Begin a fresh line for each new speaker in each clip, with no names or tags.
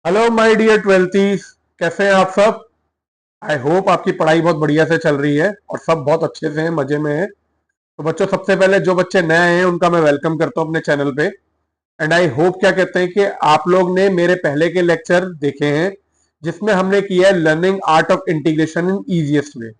Hello my dear ट्वेल्थीज, कैसे हैं आप सब। आई होप आपकी पढ़ाई बहुत बढ़िया से चल रही है और सब बहुत अच्छे से हैं, मजे में हैं। तो बच्चों, सबसे पहले जो बच्चे नए हैं उनका मैं वेलकम करता हूं अपने चैनल पे। एंड आई होप क्या कहते हैं कि आप लोग ने मेरे पहले के लेक्चर देखे हैं जिसमें हमने किया है learning art of integration in easiest way.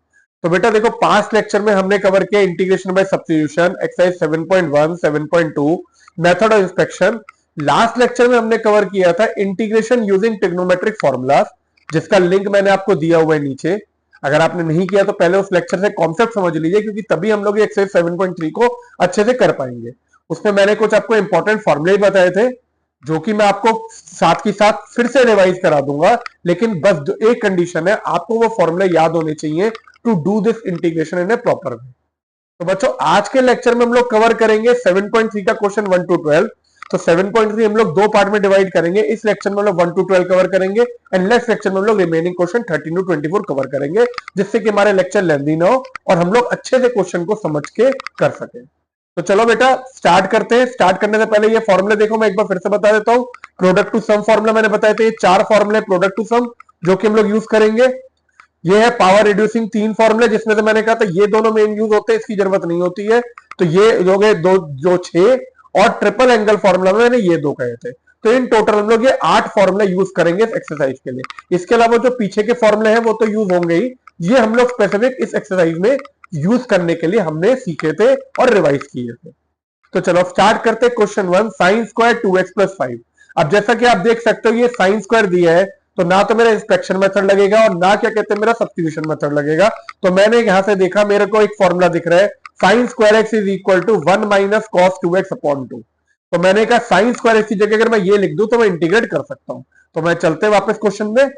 तो बेटा देखो, पांच लेक्चर में हमने कवर किया integration by substitution, exercise 7.1, 7.2, method of inspection. Last lecture में हमने कवर किया था इंटीग्रेशन यूजिंग ट्रिग्नोमेट्रिक फॉर्मूलाज, जिसका लिंक मैंने आपको दिया हुआ है नीचे। अगर आपने नहीं किया तो पहले उस लेक्चर से कॉन्सेप्ट समझ लीजिए, क्योंकि तभी हम लोग एक्सरसाइज 7.3 को अच्छे से कर पाएंगे। उसमें मैंने कुछ आपको इंपॉर्टेंट फॉर्मूले बताए थे जो कि मैं आपको साथ ही साथ फिर से रिवाइज करा दूंगा। लेकिन बस एक कंडीशन है, आपको वो फॉर्मूले याद होने चाहिए to do this integration in a proper way. तो बच्चों, आज के लेक्चर में हम लोग कवर करेंगे 7.3 का क्वेश्चन 1 टू 12। तो 7.3 हम लोग दो पार्ट में डिवाइड करेंगे। इस लेक्चर में हम लोग 1 टू 12 कवर करेंगे एंड नेक्स्ट लेक्चर में हम लोग रिमेनिंग क्वेश्चन 13 टू 24 कवर करेंगे, जिससे कि हमारे लेक्चर लेंदी ना हो और हम लोग अच्छे से क्वेश्चन को समझ के कर सके। तो चलो बेटा, स्टार्ट करते हैं। स्टार्ट करने से पहले ये फॉर्मूले देखो, मैं एक बार फिर से बता देता हूं। प्रोडक्ट टू सम फॉर्मूला मैंने बताए थे, ये चार फॉर्मूले प्रोडक्ट टू सम जो कि हम लोग यूज करेंगे। ये है पावर रिड्यूसिंग तीन फॉर्मूले, जिसमें से मैंने कहा था ये दोनों मेन यूज होते हैं, इसकी जरूरत नहीं होती है। तो ये हो गए दो, जो छह। और ट्रिपल एंगल फॉर्मूला में मैंने ये दो कहे थे। तो इन टोटल हम लोग ये 8 फॉर्मूले यूज करेंगे इस एक्सरसाइज के लिए। इसके अलावा जो पीछे के फॉर्मूले हैं वो तो यूज होंगे ही, ये हम लोग स्पेसिफिक इस एक्सरसाइज में यूज करने के लिए हमने सीखे थे और रिवाइज किए थे। तो चलो स्टार्ट करते हैं। Question 1, sine square 2x plus 5। अब जैसा कि आप देख सकते हो ये साइन स्क्वायर दिया है, तो ना तो मेरा इंस्पेक्शन मेथड लगेगा और ना क्या कहते हैं मेरा सब्स्टिट्यूशन मेथड लगेगा। तो मैंने यहां से देखा, मेरे को एक फॉर्मूला दिख रहा है, sine square x is equal to 1 minus cos 2x upon 2। तो मैंने कहा साइन स्क्वायर एक्स की जगह अगर मैं ये लिख दूं तो मैं इंटीग्रेट कर सकता हूं। तो मैं चलते वापस क्वेश्चन में।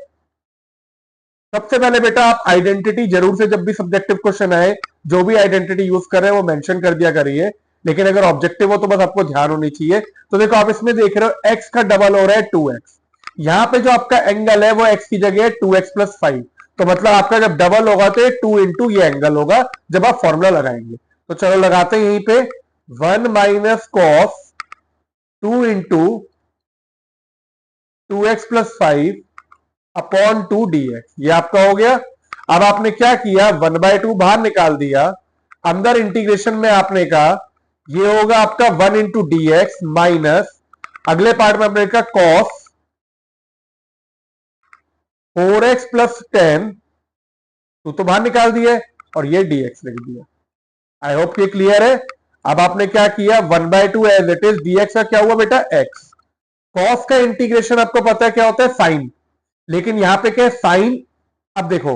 सबसे पहले बेटा आप आइडेंटिटी जरूर से, जब भी सब्जेक्टिव क्वेश्चन आए, जो भी आइडेंटिटी यूज कर रहे हैं वो मेंशन कर दिया करिए। लेकिन अगर ऑब्जेक्टिव हो तो बस आपको ध्यान होनी चाहिए। तो देखो, आप इसमें देख रहे हो x का डबल हो रहा है 2x। यहां पे जो आपका एंगल है वो x की जगह है 2x प्लस 5। तो मतलब आपका जब डबल होगा तो ये 2 इंटू ये एंगल होगा जब आप फॉर्मूला लगाएंगे। तो चलो लगाते हैं यहीं पे, 1 minus cos 2 into 2x plus 5 upon 2 dx, ये आपका हो गया। अब आपने क्या किया, 1/2 बाहर निकाल दिया। अंदर इंटीग्रेशन में आपने कहा ये होगा आपका 1 इंटू डी एक्स माइनस, अगले पार्ट में आपने कहा कॉस 4x प्लस 10, तो बाहर निकाल दिया और ये dx लिख दिया। आई होप ये क्लियर है। अब आपने क्या किया, 1/2 एज इट इज, dx का क्या हुआ बेटा x। कॉस का इंटीग्रेशन आपको पता है क्या होता है, साइन। लेकिन यहां पे क्या है, साइन। अब देखो,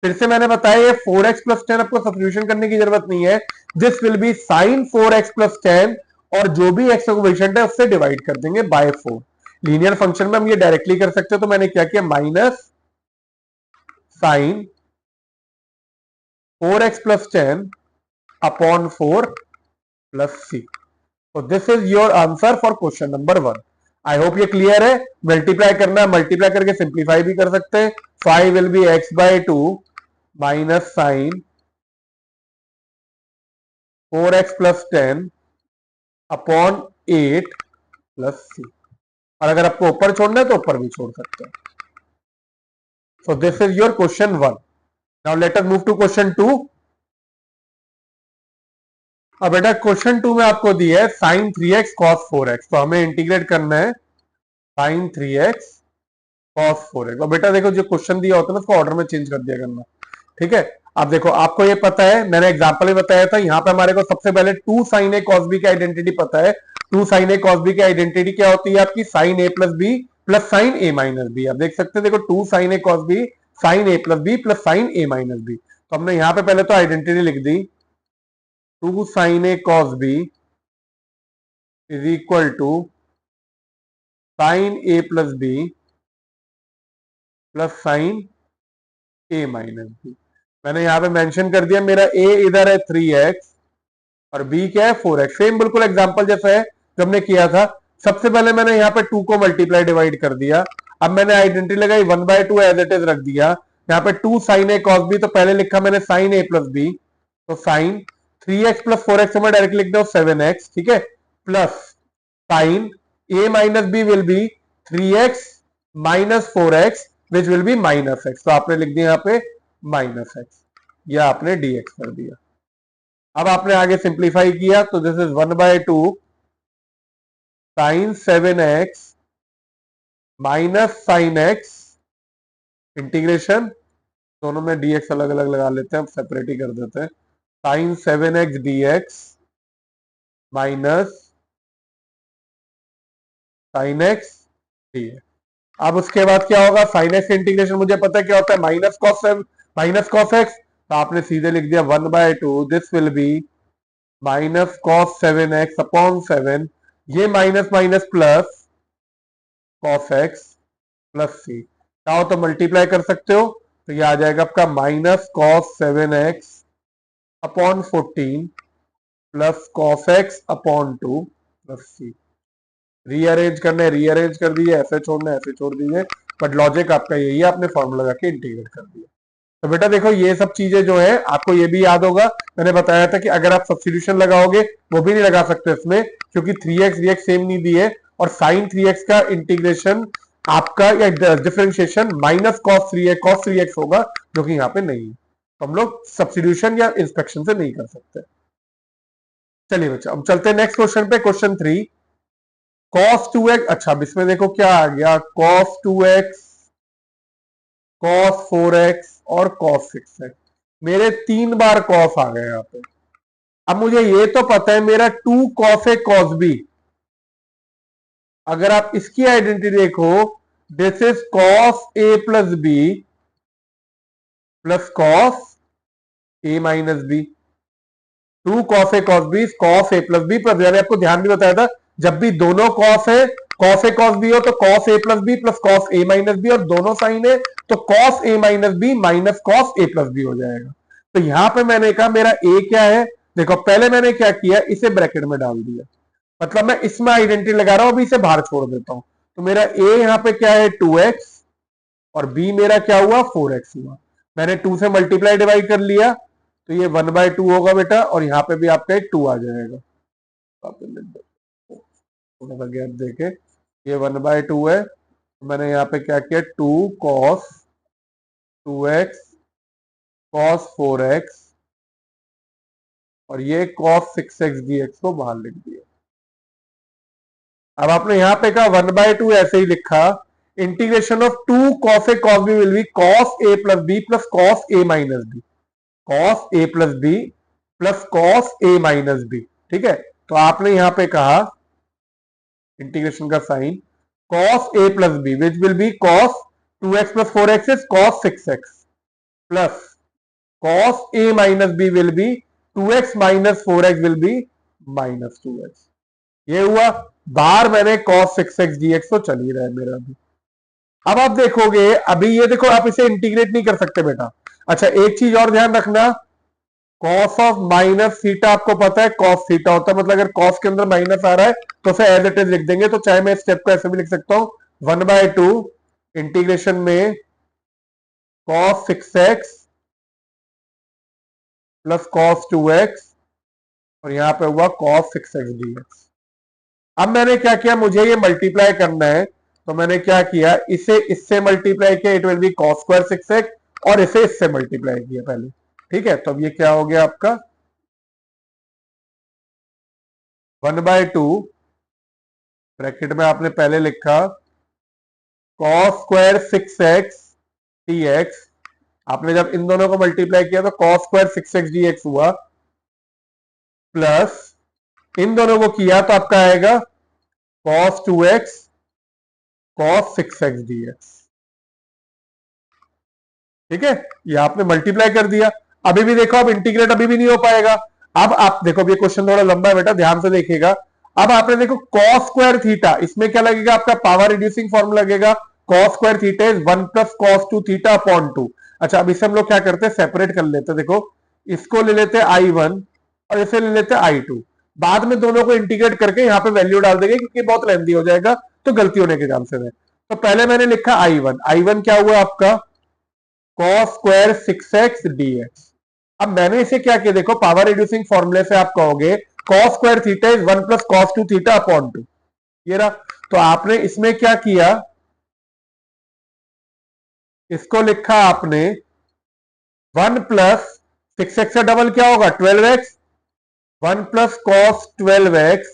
फिर से मैंने बताया ये 4x प्लस 10 आपको सब्स्टिट्यूशन करने की जरूरत नहीं है। This will be sine 4x plus 10, और जो भी x कोएफिशिएंट है उससे डिवाइड कर देंगे बाय 4। लीनियर फंक्शन में हम ये डायरेक्टली कर सकते हो, तो मैंने क्या किया, minus sine 4x plus 10 upon 4 plus c। तो this is your answer for question number 1। I hope ये क्लियर है। मल्टीप्लाई करना है, मल्टीप्लाई करके सिंप्लीफाई भी कर सकते हैं। 5 will be x/2 minus sine 4x plus 10 upon 8 plus c। और अगर आपको ऊपर छोड़ना है तो ऊपर भी छोड़ सकते हैं। So this is your question 1। Now let us move to question 2। अब बेटा क्वेश्चन 2 में आपको दिया है साइन 3x cos 4x, तो हमें इंटीग्रेट करना है साइन 3x cos 4x। और बेटा देखो, जो क्वेश्चन दिया होता है ना उसको ऑर्डर में चेंज कर दिया करना, ठीक है। अब देखो, आपको ये पता है, मैंने एग्जांपल में बताया था, यहाँ पे हमारे को सबसे पहले 2 sin a cos b की आइडेंटिटी पता है। 2 sin a cos b की आइडेंटिटी क्या होती है आपकी, sin a plus B plus sine A minus B. अब देख सकते हैं, देखो 2 sin a cos b sin a plus B plus sine A minus B. तो हमने यहाँ पे पहले तो आइडेंटिटी लिख दी, 2 sin a cos b is equal to sine A plus B plus sine A minus B. मैंने यहाँ पे मेंशन कर दिया, मेरा a इधर है 3x और b क्या है 4x। सेम बिल्कुल एग्जांपल जैसा है जो हमने किया था। सबसे पहले मैंने यहाँ पे 2 को मल्टीप्लाई डिवाइड कर दिया। अब मैंने आइडेंटिटी लगाई, 1/2 एज इट इज रख दिया। यहाँ पे 2 sin a cos b, तो पहले लिखा मैंने sin a प्लस b, तो sin 3x प्लस 4x मैं डायरेक्ट लिख दो 7x, ठीक है, plus sign a minus b will be 3x -4x which will be -x। तो आपने लिख दिया यहाँ पे -x, या आपने dx कर दिया। अब आपने आगे सिंप्लीफाई किया तो this is 1/2 sin 7x minus sine x integration, दोनों में dx अलग अलग लगा लेते हैं, हम सेपरेट ही कर देते हैं। sin 7x dx minus sin x dx। अब उसके बाद क्या होगा, साइन एक्स इंटीग्रेशन मुझे पता है क्या होता है, माइनस कॉस एक्स। तो आपने सीधे लिख दिया 1/2 this will be minus cos 7x upon 7, ये minus minus plus cos X plus C, चाहो तो मल्टीप्लाई कर सकते हो, तो ये आ जाएगा आपका minus cos 7x upon 14 plus cos x upon 2 plus C. Rearrange करना है रीअरेंज कर दीजिए, ऐसे छोड़ना है ऐसे छोड़ दीजिए, बट लॉजिक आपका यही है, आपने फॉर्मूला लगा के इंटीग्रेट कर दिया। तो बेटा देखो ये सब चीजें जो है आपको ये भी याद होगा, मैंने बताया था कि अगर आप सब्स्टिट्यूशन लगाओगे वो भी नहीं लगा सकते इसमें, क्योंकि 3x dx सेम नहीं दिए, और साइन 3x का इंटीग्रेशन आपका या डिफरेंशिएशन माइनस कॉस 3x होगा, जो कि यहाँ पे नहीं है, तो हम लोग सब्स्टिट्यूशन या इंस्पेक्शन से नहीं कर सकते। चलिए बच्चा हम चलते हैं नेक्स्ट क्वेश्चन पे, क्वेश्चन 3 cos 2x। अच्छा अब इसमें देखो क्या आ गया, cos 2x cos 4x और cos 6x, मेरे 3 बार cos आ गए यहाँ पे। अब मुझे ये तो पता है मेरा 2 cos a cos b, अगर आप इसकी आइडेंटिटी देखो, this is cos a plus b plus cos a minus b। 2 cos a cos b cos a plus b plus, मैंने आपको ध्यान भी बताया था, जब भी दोनों cos है cos a cos b हो तो cos a plus b plus cos a minus b, और दोनों साइन है तो cos a minus b minus cos a plus b हो जाएगा। तो यहां पे मैंने कहा मेरा a क्या है, देखो पहले मैंने क्या किया, इसे ब्रैकेट में डाल दिया, मतलब मैं इसमें आइडेंटिटी लगा रहा हूं, अभी इसे बाहर छोड़ देता हूं। तो मेरा a यहाँ पे क्या है 2x, और b मेरा क्या हुआ 4x हुआ। मैंने 2 से मल्टीप्लाई डिवाइड कर लिया, तो ये 1/2 होगा बेटा, और यहाँ पे भी आपका 2 आ जाएगा। थोड़ा सा गैप देके, ये 1/2 है, तो मैंने यहाँ पे क्या किया 2 cos 2x cos 4x, और ये cos 6x dx को बाहर लिख दिया। अब आपने यहाँ पे कहा 1/2 ऐसे ही लिखा, integration of 2 cos a cos b will be cos a plus b plus cos a minus b, cos a plus b plus cos a minus b। ठीक है, तो आपने यहाँ पे कहा इंटीग्रेशन का sine cos a plus b which will be cos 2x plus 4x is cos 6x plus cos a minus b will be 2x minus 4x will be minus 2x। ये हुआ, बाहर मैंने cos 6x dx तो चल ही रहा है मेरा भी। अब आप देखोगे, अभी ये देखो आप इसे इंटीग्रेट नहीं कर सकते बेटा। अच्छा एक चीज और ध्यान रखना, कॉस ऑफ माइनस थीटा आपको पता है कॉस थीटा होता है, मतलब अगर कॉस के अंदर माइनस आ रहा है तो उसे एज इट इज लिख देंगे। तो चाहे मैं स्टेप को ऐसे भी लिख सकता हूं 1/2 इंटीग्रेशन में cos 6x plus cos 2x, और यहां पे हुआ cos 6x dx। अब मैंने क्या किया, मुझे ये मल्टीप्लाई करना है, तो मैंने क्या किया, इसे इससे मल्टीप्लाई किया, it will be cos square 6x, और इसे इससे मल्टीप्लाई किया पहले। ठीक है, तो अब ये क्या हो गया आपका 1/2 ब्रैकेट में आपने पहले लिखा cos स्क्वायर 6x dx, आपने जब इन दोनों को मल्टीप्लाई किया तो cos स्क्वायर 6x dx हुआ, प्लस इन दोनों को किया तो आपका आएगा cos 2x cos 6x dx। ठीक है, ये आपने मल्टीप्लाई कर दिया। अभी भी देखो, अब इंटीग्रेट अभी भी नहीं हो पाएगा। अब आप देखो, ये क्वेश्चन थोड़ा लंबा है बेटा, ध्यान से देखिएगा। अब आपने देखो cos स्क्वायर थीटा, इसमें क्या लगेगा आपका पावर रिड्यूसिंग फॉर्मूला लगेगा, cos square theta is 1 plus cos 2 theta upon 2। अच्छा अब इसे हम लोग क्या करते हैं, सेपरेट कर लेते हैं। देखो इसको ले लेते हैं I1 और इसे ले लेते हैं I2, बाद में दोनों को इंटीग्रेट करके यहाँ पे वैल्यू डाल देंगे, क्योंकि बहुत लेंदी हो जाएगा तो गलती होने के चांसेस है। तो पहले मैंने लिखा I1 क्या हुआ आपका cos स्क्वायर 6x dx। अब मैंने इसे क्या किया, देखो पावर रिड्यूसिंग फॉर्मूले से आप कहोगे cos square theta is 1 plus cos 2 theta upon 2, ये रहा। तो आपने इसमें क्या किया, इसको लिखा आपने 1+6x का डबल क्या होगा 12x, 1+cos 12x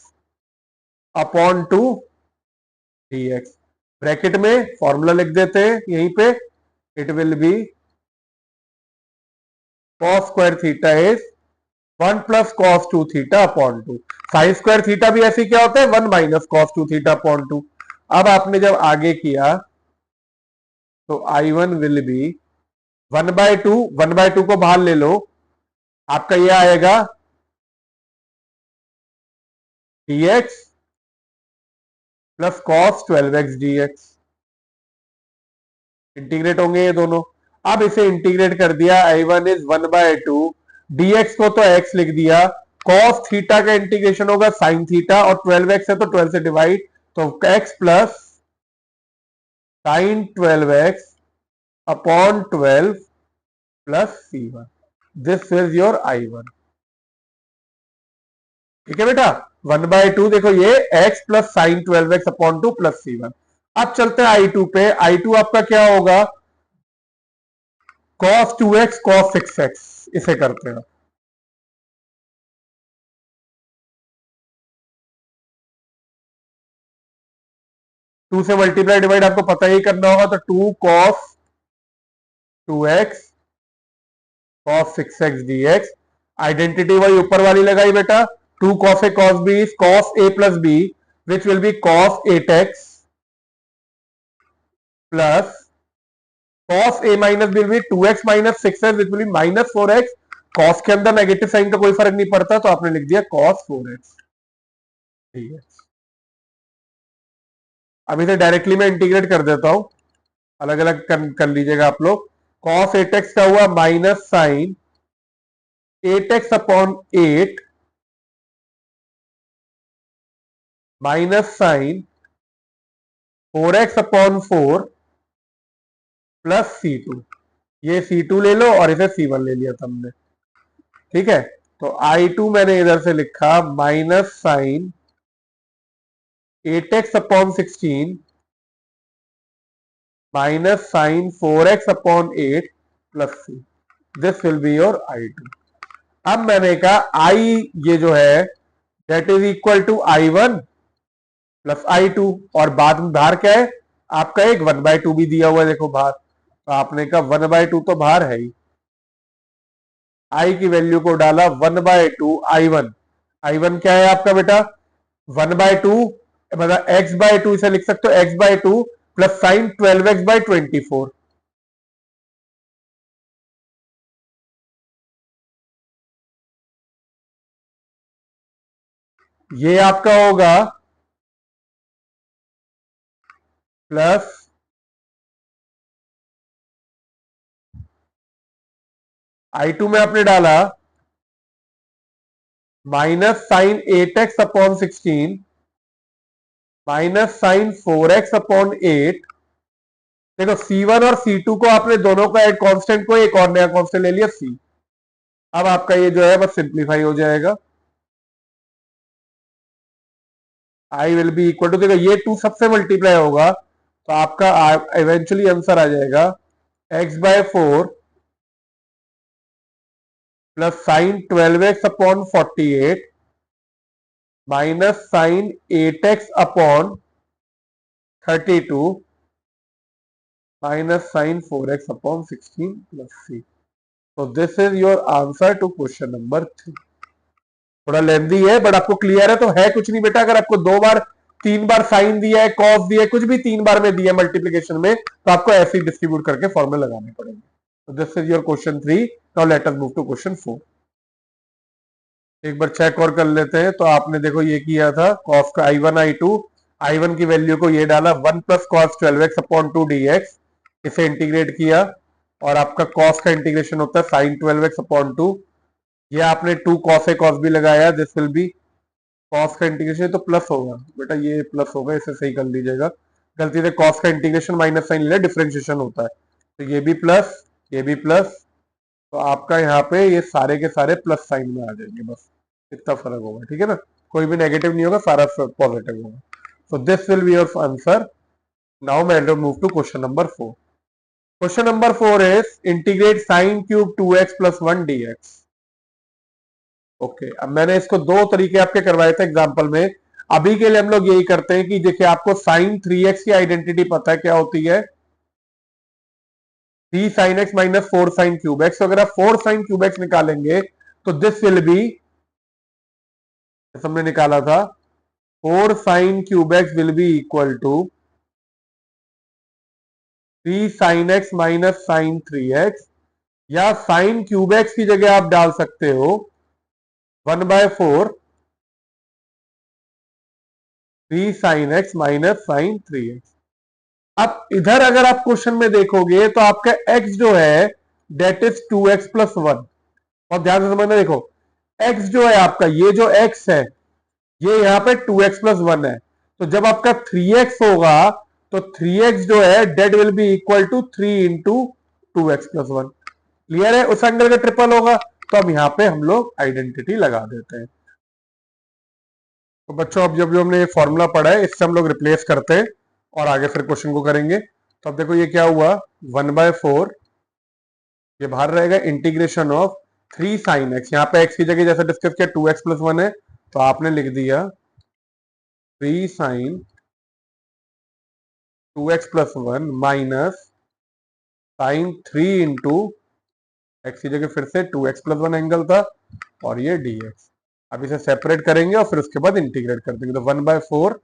upon 2 dx। Bracket में फॉर्मूला लिख देते हैं यहीं पे, it will be cos square theta is 1+cos 2 theta upon 2। Sine square theta भी ऐसे क्या होता है 1-cos 2 थीटा अपॉन 2। अब आपने जब आगे किया तो I1 विल बी 1/2, 1/2 को बाहर ले लो, आपका ये आएगा dx plus cos 12x dx। Integrate होंगे ये दोनों। अब इसे इंटीग्रेट कर दिया, I1 इज 1/2, dx को तो x लिख दिया, cos थीटा का इंटीग्रेशन होगा sin थीटा, और 12x है तो 12 से डिवाइड, तो x plus sin 12x upon 12 plus C1। This is your I1। ठीक है बेटा, 1/2 देखो ये x plus sine 12x upon 2 plus C1। अब चलते हैं I2 पे। I2 आपका क्या होगा cos 2x cos 6x। इसे करते हैं 2 से मल्टीप्लाई डिवाइड आपको पता ही करना होगा, तो 2 cos 2x cos 6x dx। Identity वही ऊपर वाली लगाई बेटा, 2 cos a cos b is cos a plus b which will be cos 8x plus cos a minus b will be 2x minus 6x which will be minus 4x। cos के अंदर negative sign का कोई फर्क नहीं पड़ता, तो आपने लिख दिया cos 4x। ठीक है, अब इसे डायरेक्टली मैं इंटीग्रेट कर देता हूं, अलग अलग कर लीजिएगा आप लोग। cos 8x का हुआ minus sine 8x upon 8 minus sine 4x upon 4 plus C2। ये C2 ले लो और इसे C1 ले लिया था हमने। ठीक है, तो I2 मैंने इधर से लिखा minus sine 8x upon 16 minus sine 4x upon 8 plus C। This will be your I2। अब मैंने कहा I ये जो है that is equal to I1 plus I2, और बाद में बाहर क्या है आपका एक 1/2 भी दिया हुआ है देखो बाहर, तो आपने कहा 1/2 तो बाहर है ही। I की वैल्यू को डाला 1/2 I1। I1 क्या है आपका बेटा 1/2, मतलब x/2 इसे लिख सकते हो x/2 प्लस साइन 12x/24। ये आपका होगा प्लस I2 में आपने डाला minus sine 8x upon 16 minus sine 4x upon 8। देखो C1 और C2 को आपने दोनों का एक कांस्टेंट को एक और नया कांस्टेंट ले लिया C। अब आपका ये जो है बस सिंप्लीफाई हो जाएगा। I will be equal to, देखो ये 2 सबसे मल्टीप्लाई होगा तो आपका इवेंचुअली आंसर आ जाएगा x/4 plus sine 12x upon 48 minus sine 8x upon 32 minus sine 4x upon 16 plus C। तो this is your answer to question number 3। थोड़ा लेंदी है बट आपको क्लियर है तो है कुछ नहीं बेटा। अगर आपको 2 बार 3 बार साइन दिया है कॉस दिया है कुछ भी 3 बार में दिया है मल्टीप्लीकेशन में, तो आपको ऐसे ही डिस्ट्रीब्यूट करके फॉर्मूला लगाने पड़ेंगे। तो this is your question 3। Now let us move to question 4। एक बार चेक और कर लेते हैं। तो आपने देखो ये किया था कॉस का I1 I2, I1 की वैल्यू को ये डाला 1+cos 12x अपॉन 2 dx, इसे इंटीग्रेट किया, और आपका कॉस का इंटीग्रेशन होता है साइन 12x अपॉन 2। ये आपने 2 cos a cos b लगाया, दिस विल बी कॉस का इंटीग्रेशन तो प्लस होगा बेटा, ये प्लस होगा, इसे सही कर लीजिएगा। गलती से कॉस का इंटीग्रेशन माइनस साइन ले, डिफरेंशिएशन होता है, तो ये भी प्लस ये भी प्लस, तो आपका यहाँ पे ये सारे के सारे प्लस साइन में आ जाएंगे, बस इतना फर्क होगा। ठीक है ना, कोई भी नेगेटिव नहीं होगा, सारा पॉजिटिव होगा। So this will be your answer. Now मैं move to question number 4। Question number 4 is integrate sine cube 2x+1 dx। Okay, अब मैंने इसको दो तरीके आपके करवाए थे एग्जांपल में। अभी के लिए हम लोग यही करते हैं कि देखिए आपको साइन 3x की आइडेंटिटी पता है क्या होती है, 3 sin x minus 4 sin cube x. अगर आप 4 sin क्यूब एक्स निकालेंगे तो दिस विल बी, हमने निकाला था 4 sin cube x will be equal to 3 sin x minus sine 3x, या साइन क्यूब एक्स की जगह आप डाल सकते हो 1/4 3 sin x minus sine 3x। अब इधर अगर आप क्वेश्चन में देखोगे तो आपका x जो है डेट इज 2x+1। और ध्यान से समझना, देखो x जो है आपका, ये जो x है ये यहाँ पे 2x+1 है। तो जब आपका 3x होगा तो 3x जो है that will be equal to 3 into 2x+1। Clear है, उस एंगल का ट्रिपल होगा। तो अब यहाँ पे हम लोग आइडेंटिटी लगा देते हैं। तो बच्चों अब जब जो हमने ये फॉर्मूला पढ़ा है इससे हम लोग रिप्लेस करते हैं और आगे फिर क्वेश्चन को करेंगे। तो अब देखो ये क्या हुआ, 1/4, ये बाहर रहेगा इंटीग्रेशन ऑफ 3 sin x, यहाँ पे x की जगह जैसे डिस्कस किया 2x+1 है तो आपने लिख दिया 3 sin 2x+1 minus sine 3 into x की जगह फिर से 2x+1 एंगल था और ये dx। अब इसे सेपरेट करेंगे और फिर उसके बाद इंटीग्रेट कर देंगे। तो 1/4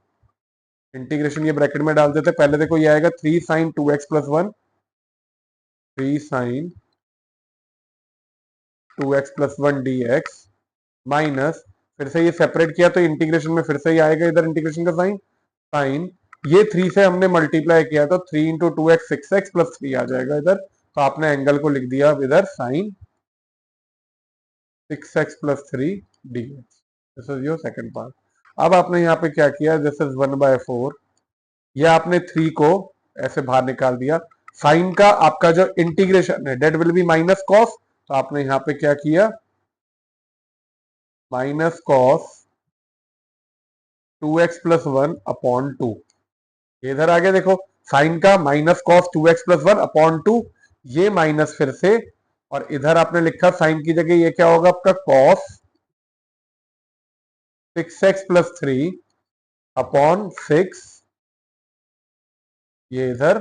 इंटीग्रेशन ये ब्रैकेट में डाल देते, पहले देखो ये आएगा 3 sin 2x+1, 3 sin 2x+1 dx minus, फिर से ये सेपरेट किया तो इंटीग्रेशन में फिर से ही आएगा इधर इंटीग्रेशन का साइन, साइन ये 3 से हमने मल्टीप्लाई किया तो 3 इंटू 2x 6x+3 आ जाएगा इधर। तो आपने एंगल को लिख दिया इधर sine 6x+3 dx। This is your second part. अब आपने यहाँ पे क्या किया, दिस इज 1/4, ये आपने 3 को ऐसे बाहर निकाल दिया। साइन का आपका जो इंटीग्रेशन है that will be minus cos, तो आपने यहाँ पे क्या किया माइनस कॉस 2x+1/2। इधर आगे देखो साइन का माइनस कॉस 2x+1/2, ये माइनस फिर से, और इधर आपने लिखा साइन की जगह ये क्या होगा आपका कॉस 6x+3/6, ये इधर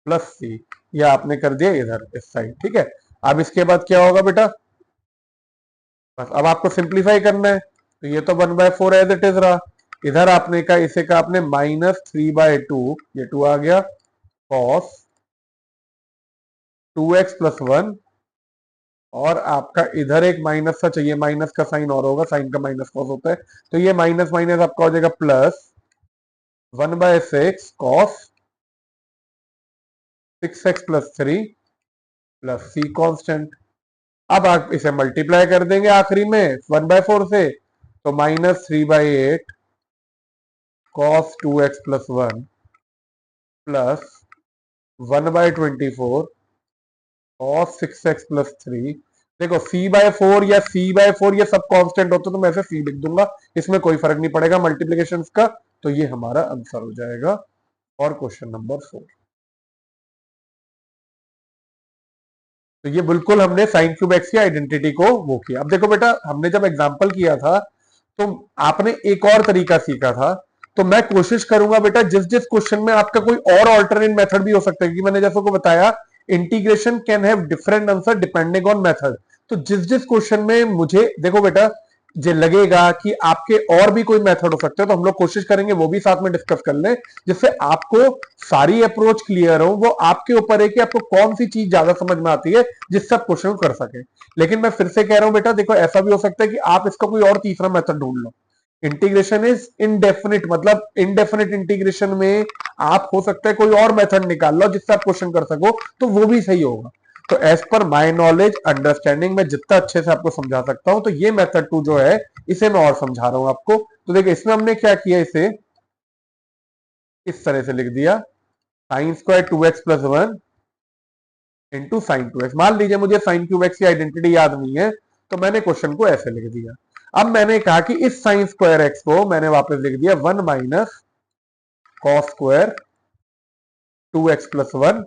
प्लस सी, ये आपने कर दिया इधर इस साइड। ठीक है, अब इसके बाद क्या होगा बेटा, बस अब आपको सिंप्लीफाई करना है। तो ये तो 1/4 एज इट इज रहा, इधर आपने का इसे का आपने -3/2, ये 2 आ गया, कॉस 2x+1, और आपका इधर एक माइनस सा चाहिए, माइनस का साइन और होगा, साइन का माइनस कॉस होता है, तो ये माइनस माइनस आपका हो जाएगा प्लस 1/6 कॉस 6x+3 प्लस सी कॉन्स्टेंट। अब आप इसे मल्टीप्लाई कर देंगे आखिरी में 1/4 से, तो -3/8 cos 2x+1 plus 1/24 cos 6x+3। देखो c/4 या c/4 ये सब कांस्टेंट होते तो मैं ऐसे c लिख दूंगा, इसमें कोई फर्क नहीं पड़ेगा मल्टीप्लिकेशन का। तो ये हमारा आंसर हो जाएगा और क्वेश्चन नंबर 4। तो ये बिल्कुल हमने साइन क्यूब एक्स की आइडेंटिटी को वो किया। अब देखो बेटा हमने जब एग्जांपल किया था तो आपने एक और तरीका सीखा था, तो मैं कोशिश करूंगा बेटा जिस जिस क्वेश्चन में आपका कोई और ऑल्टरनेट मेथड भी हो सकता है, कि मैंने जैसे को बताया integration can have different answer depending on method. तो जिस जिस क्वेश्चन में मुझे देखो बेटा जो लगेगा कि आपके और भी कोई मेथड हो सकता है तो हम लोग कोशिश करेंगे वो भी साथ में डिस्कस कर लें, जिससे आपको सारी अप्रोच क्लियर हो। वो आपके ऊपर है कि आपको कौन सी चीज ज्यादा समझ में आती है जिससे आप क्वेश्चन कर सके। लेकिन मैं फिर से कह रहा हूं बेटा देखो ऐसा भी हो सकता है कि आप इसका कोई और तीसरा मेथड ढूंढ लो। इंटीग्रेशन इज इनडेफिनिट, मतलब इनडेफिनिट इंटीग्रेशन में आप हो सकता है कोई और मेथड निकाल लो जिससे आप क्वेश्चन कर सको, तो वो भी सही होगा। तो as per my knowledge understanding में जितना अच्छे से आपको समझा सकता हूं, तो ये मेथड 2 जो है इसे मैं और समझा रहा हूं आपको। तो देखिए इसमें हमने क्या किया, इसे इस तरह से लिख दिया sin² 2x+1 into sine 2x। मान लीजिए मुझे साइन क्यूब एक्स की आइडेंटिटी याद नहीं है तो मैंने क्वेश्चन को ऐसे लिख दिया। अब मैंने कहा कि इस साइन स्क्वायर एक्स को मैंने वापस लिख दिया 1 माइनस कॉस स्क्वायर 2x+1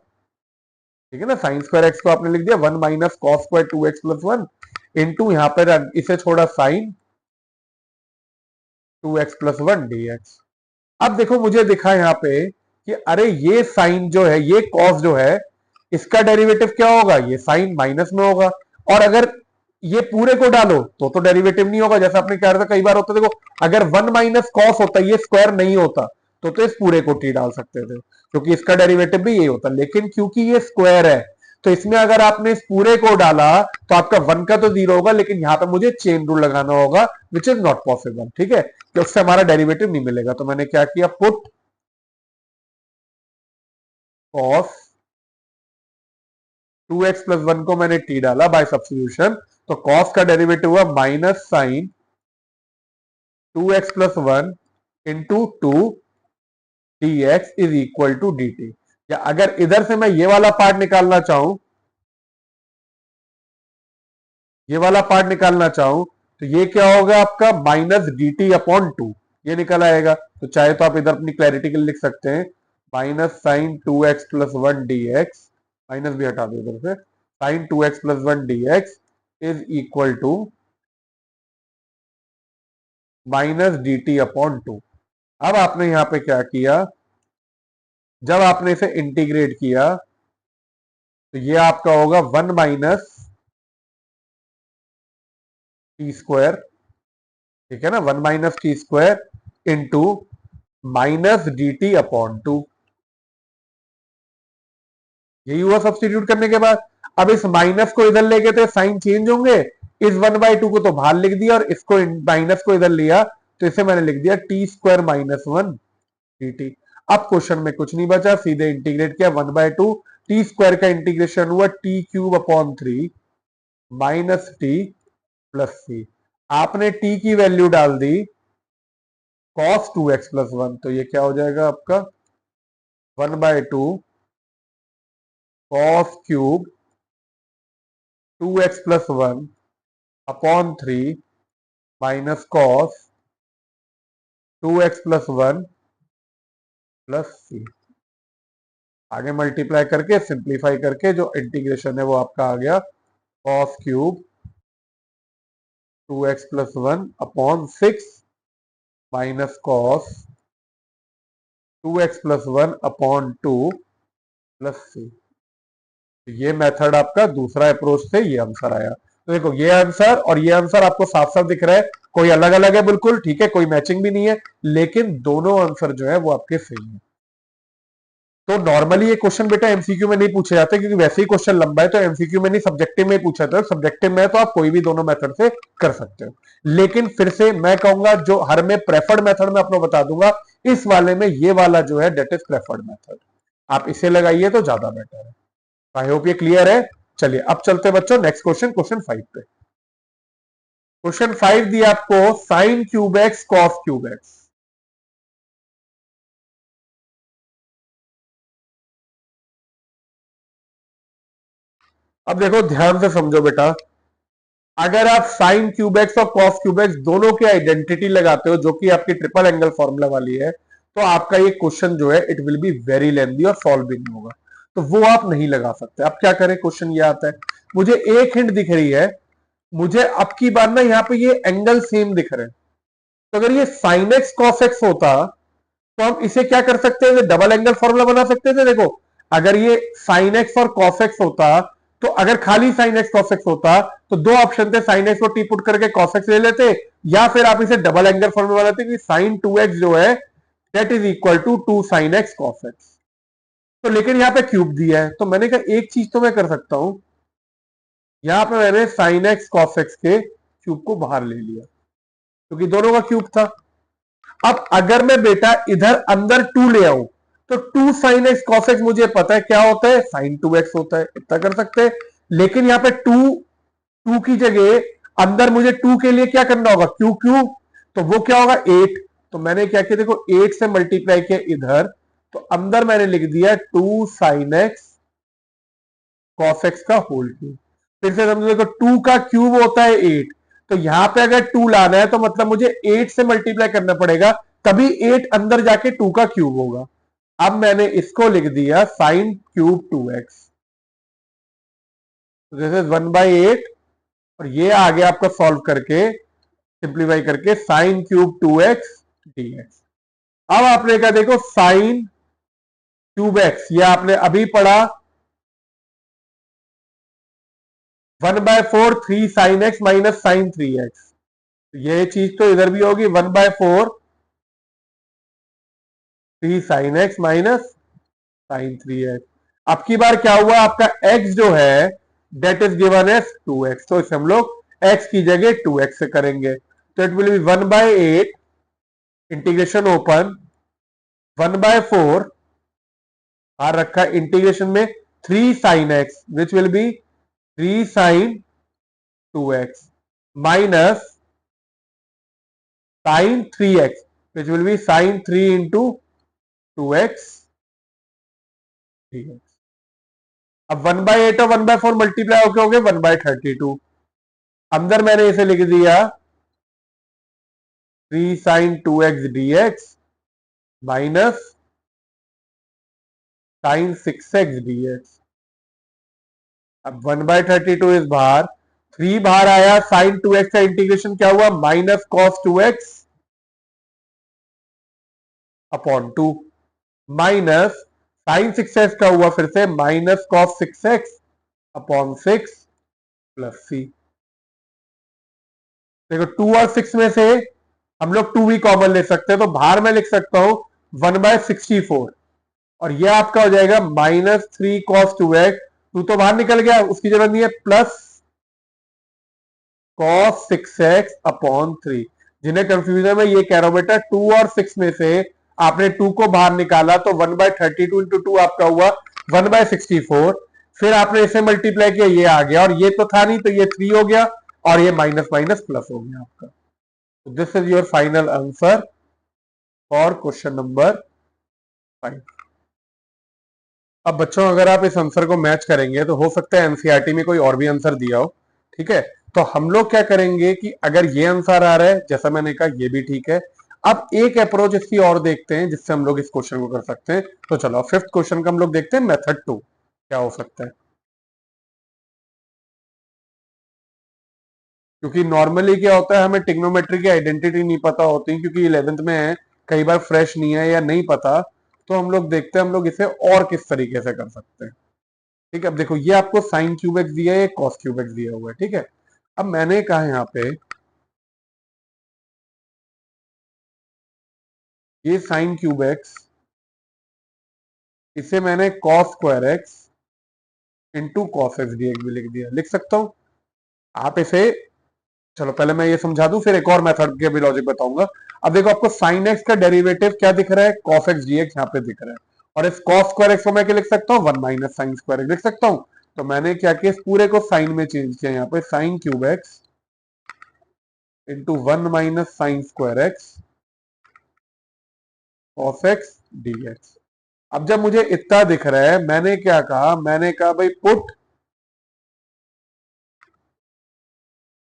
ठीक है ना। साइन स्क्वायर एक्स को आपने लिख दिया 1 minus cos square 2x plus 1 into यहां पर इसे छोड़ा साइन 2x प्लस 1 dx। अब देखो मुझे दिखा यहाँ पे कि अरे ये साइन जो है, ये कॉस जो है, इसका डेरिवेटिव क्या होगा, ये साइन माइनस में होगा। और अगर ये पूरे को डालो तो डेरिवेटिव नहीं होगा। जैसा आपने कहा था कई बार होता है, देखो अगर 1 माइनस कॉस होता, ये स्क्वायर नहीं होता तो इस पूरे को टी डाल सकते थे, क्योंकि इसका डेरिवेटिव भी यही होता। लेकिन क्योंकि ये स्क्वायर है तो इसमें अगर आपने इस पूरे को डाला तो आपका 1 का तो 0 होगा, लेकिन यहां पर मुझे चेन रूल लगाना होगा, विच इज नॉट पॉसिबल। ठीक है, कि उससे हमारा डेरिवेटिव नहीं मिलेगा। तो मैंने क्या किया, पुट कॉस 2x प्लस 1 को मैंने टी डाला बाय सब्स्टिट्यूशन, तो कॉस का डेरिवेटिव हुआ minus sine 2x plus 1 into 2 dx is equal to dt। या अगर इधर से मैं ये वाला पार्ट निकालना चाहूं, ये वाला पार्ट निकालना चाहूं, तो ये क्या होगा आपका माइनस dt अपॉन 2, ये निकल आएगा। तो चाहे तो आप इधर अपनी क्लैरिटी के लिए लिख सकते हैं minus sine 2x plus 1 dx, minus भी हटा दो इधर से, sine 2x plus 1 dx is equal to minus dt upon 2। अब आपने यहां पे क्या किया, जब आपने इसे इंटीग्रेट किया तो ये आपका होगा 1 माइनस टी स्क्वायर, ठीक है ना, 1 minus t square into minus D T upon 2। यही हुआ सब्सटीट्यूट करने के बाद। अब इस माइनस को इधर लेके तो साइन चेंज होंगे, इस 1/2 को तो बाहर लिख दिया और इसको माइनस को इधर लिया तो इसे मैंने लिख दिया T square minus 1 D T. अब क्वेश्चन में कुछ नहीं बचा, सीधे इंटीग्रेट किया 1/2, टी स्क्वायर का इंटीग्रेशन हुआ T cube upon 3 minus T plus C. आपने टी की वैल्यू डाल दी cos 2x प्लस 1, तो ये क्या हो जाएगा आपका 1/2 cos cube 2x plus 1 upon 3 minus cos 2x plus 1 plus C. आगे मल्टीप्लाई करके सिंप्लीफाई करके जो इंटीग्रेशन है वो आपका आ गया cos cube 2x plus 1 upon 6 minus cos 2x plus 1 upon 2 plus C. ये मेथड आपका दूसरा अप्रोच से ये आंसर आया। तो देखो ये आंसर और ये आंसर आपको साफ साफ दिख रहा है, कोई अलग अलग है बिल्कुल, ठीक है, कोई मैचिंग भी नहीं है, लेकिन दोनों आंसर जो है वो आपके सही है। तो नॉर्मली ये क्वेश्चन बेटा एमसीक्यू में नहीं पूछे जाते, क्योंकि वैसे ही क्वेश्चन लंबा है, तो एमसीक्यू में नहीं सब्जेक्टिव में पूछा जाता है। सब्जेक्टिव में तो आप कोई भी दोनों मेथड से कर सकते हो, लेकिन फिर से मैं कहूंगा जो हर में प्रेफर्ड मेथड में आपको बता दूंगा, इस वाले में ये वाला जो है डेट इज प्रेफर्ड मेथड, आप इसे लगाइए तो ज्यादा बेटर है। आई होप ये क्लियर है। चलिए अब चलते हैं बच्चों नेक्स्ट क्वेश्चन, क्वेश्चन 5 पे। क्वेश्चन 5 दिया आपको sign cube x cos cube x. अब देखो ध्यान से समझो बेटा, अगर आप साइन क्यूब एक्स और कॉस क्यूब एक्स दोनों की आइडेंटिटी लगाते हो, जो कि आपकी ट्रिपल एंगल फॉर्मूला वाली है, तो आपका ये क्वेश्चन जो है it will be very lengthy और सॉल्व भी नहीं होगा, तो वो आप नहीं लगा सकते। अब क्या करें, क्वेश्चन ये आता है, मुझे एक हिंट दिख रही है, मुझे अब की बार ना यहाँ पे ये एंगल सेम दिख रहे हैं, तो अगर ये साइन एक्स कॉस एक्स होता तो हम इसे क्या कर सकते हैं, डबल एंगल फॉर्मूला बना सकते थे। देखो अगर ये साइन एक्स और कॉस एक्स होता, तो अगर खाली साइन एक्स कॉस एक्स होता तो दो ऑप्शन थे, साइन एक्स को टी पुट करके कॉस एक्स ले लेते, या फिर आप इसे डबल एंगल फॉर्मूला बनाते कि साइन 2x जो है that is equal to 2 sine x cos x. तो लेकिन यहाँ पे क्यूब दिया है, तो मैंने कहा एक चीज तो मैं कर सकता हूं, यहां पे मैंने साइन एक्स कॉस एक्स के क्यूब को बाहर ले लिया, क्योंकि दोनों का क्यूब था। अब अगर मैं बेटा इधर अंदर 2 ले आऊं, तो 2 साइन एक्स कॉस एक्स मुझे पता है क्या होता है, साइन 2x होता है, इतना कर सकते हैं। लेकिन यहां पे 2 की जगह अंदर मुझे 2 के लिए क्या करना होगा, क्यू क्यूब, तो वो क्या होगा 8। तो मैंने क्या किया, देखो 8 से मल्टीप्लाई किया इधर, तो अंदर मैंने लिख दिया 2 साइन एक्स कॉस एक्स का होल क्यूब। फिर से समझो, देखो 2 का क्यूब होता है 8, तो यहां पे अगर 2 लाना है तो मतलब मुझे 8 से मल्टीप्लाई करना पड़ेगा, तभी 8 अंदर जाके 2 का क्यूब होगा। अब मैंने इसको लिख दिया sine cube 2x। This is 1/8 और ये आ गया आपका सॉल्व करके, सिंप्लीफाई करके साइन क्यूब 2x dx। अब आपने कहा देखो साइन क्यूब एक्स, ये आपने अभी पढ़ा 1/4 3 sine x minus sine 3x। ये चीज तो इधर भी होगी 1/4 3 sine x minus sine 3x। अब की बार क्या हुआ, आपका x जो है that is given as 2x, तो इसे हम लोग x की जगह 2x से करेंगे। तो it will be 1/8 integration open 1/4 बाहर रखा इंटीग्रेशन में 3 sine x which will be 3 sine 2x minus sine 3x which will be sine 3 into 2x dx। अब 1/8 और 1/4 मल्टीप्लाई होके हो गए 1/32। अंदर मैंने इसे लिख दिया 3 sine 2x dx minus sine 6x dx। अब 1/32 इस बाहर, 3 बाहर आया, साइन 2x का इंटीग्रेशन क्या हुआ minus cos 2x upon 2 minus sine 6x का हुआ फिर से minus cos 6x upon 6 plus c। देखो 2 और 6 में से हम लोग 2 भी कॉमन ले सकते हैं, तो बाहर मैं लिख सकता हूं 1/64 और ये आपका हो जाएगा माइनस 3 कॉस 2x। 2 तो बाहर निकल गया, उसकी जरूरत नहीं है, प्लस कॉस 6x अपॉन 3। जिन्हें कंफ्यूजन में ये कह रहा हूं बेटा 2 और 6 में से आपने 2 को बाहर निकाला तो 1/32 इंटू 2 आपका हुआ 1/64। फिर आपने इसे मल्टीप्लाई किया, ये आ गया, और ये तो था नहीं तो ये 3 हो गया और ये माइनस माइनस प्लस हो गया आपका। This is your final answer for question number 5। अब बच्चों अगर आप इस आंसर को मैच करेंगे तो हो सकता है एनसीईआरटी में कोई और भी आंसर दिया हो, ठीक है। तो हम लोग क्या करेंगे कि अगर ये आंसर आ रहा है, जैसा मैंने कहा ये भी ठीक है, अब एक अप्रोच इसकी और देखते हैं जिससे हम लोग इस क्वेश्चन को कर सकते हैं। तो चलो 5th क्वेश्चन का हम लोग देखते हैं, मेथड 2 क्या हो सकता है। क्योंकि नॉर्मली क्या होता है, हमें ट्रिग्नोमेट्री की आइडेंटिटी नहीं पता होती, क्योंकि 11th में है, कई बार फ्रेश नहीं है या नहीं पता, तो हम लोग देखते हैं हम लोग इसे और किस तरीके से कर सकते हैं। ठीक है, अब देखो ये आपको साइन क्यूब एक्स दिया है, कॉस क्यूब एक्स दिया हुआ है, ठीक है। अब मैंने कहा यहाँ पे ये साइन क्यूब एक्स, इसे मैंने cos square x into cos x dx भी लिख दिया, लिख सकता हूं आप इसे। चलो पहले मैं ये समझा दूं, फिर एक और मेथड के भी लॉजिक बताऊंगा। अब देखो आपको साइन एक्स का डेरिवेटिव क्या दिख रहा है, कॉस एक्स डीएक्स यहाँ पे दिख रहा है, और इस कॉस स्क्वायर एक्स को मैं क्या लिख सकता हूँ 1 माइनस साइन स्क्वायर एक्स लिख सकता हूँ। तो मैंने क्या किया, इस पूरे को साइन में चेंज किया, यहाँ पे sine cube x into 1 minus sine square x cos x dx. अब जब मुझे इतना दिख रहा है, मैंने क्या कहा, मैंने कहा भाई पुट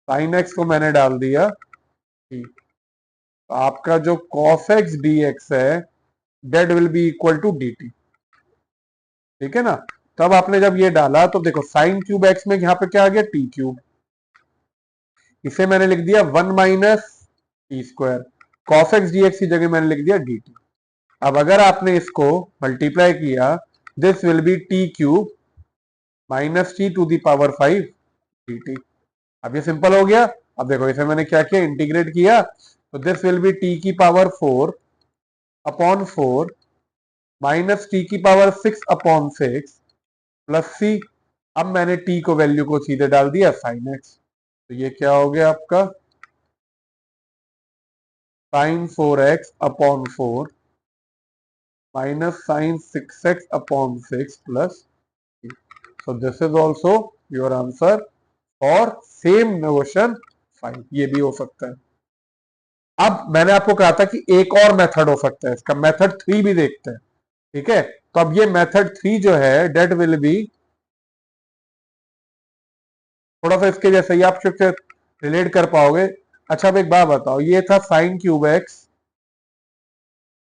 साइन एक्स को मैंने डाल दिया, तो आपका जो कॉस एक्स डीएक्स है that will be equal to d t, ठीक है ना। तब आपने जब ये डाला तो देखो साइन क्यूब एक्स में यहाँ पे क्या आ गया टी क्यूब, इसे मैंने लिख दिया 1 minus t square, cos x dx की जगह मैंने लिख दिया डी टी। अब अगर आपने इसको मल्टीप्लाई किया, this will be t cube minus t to the power 5 d T. अब ये सिंपल हो गया। अब देखो इसे मैंने क्या किया, इंटीग्रेट किया, तो दिस विल बी टी की पावर 4 अपॉन 4 माइनस टी की पावर 6 अपॉन 6 प्लस सी। अब मैंने टी को वैल्यू को सीधे डाल दिया साइन एक्स, तो ये क्या हो गया आपका sine 4x upon 4 minus sine 6x upon 6 plus. So this is also your answer और सेम क्वेश्चन 5, ये भी हो सकता है। अब मैंने आपको कहा था कि एक और मेथड हो सकता है इसका, मेथड 3 भी देखते हैं, ठीक है। तो अब ये मेथड 3 जो है डेट विल बी थोड़ा सा इसके जैसे ही, आप से रिलेट कर पाओगे। अच्छा अब एक बात बताओ, ये था sine cube x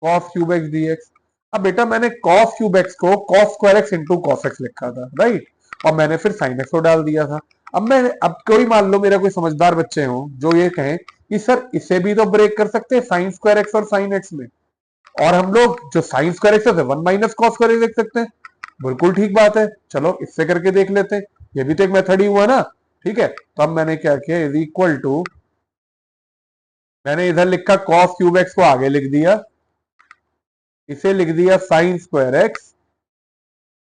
cos cube x dx. अब बेटा मैंने कॉस क्यूब एक्स को cos square x into cos x लिखा था, राइट। और मैंने फिर साइन एक्स को डाल दिया था। अब कोई मान लो मेरा कोई समझदार बच्चे हो जो ये कहें कि सर इसे भी तो ब्रेक कर सकते हैं साइन स्क्वायर एक्स और साइन एक्स में, और हम लोग जो साइन स्क्वायर एक्स है वन माइनस कॉस स्क्वायर देख सकते हैं। बिल्कुल ठीक बात है, चलो इससे करके देख लेते हैं, ये भी तो एक मेथड ही हुआ ना। ठीक है, तो अब मैंने क्या किया, इज इक्वल टू, मैंने इधर लिखा कॉस क्यूब एक्स को आगे लिख दिया, इसे लिख दिया साइन स्क्वायर एक्स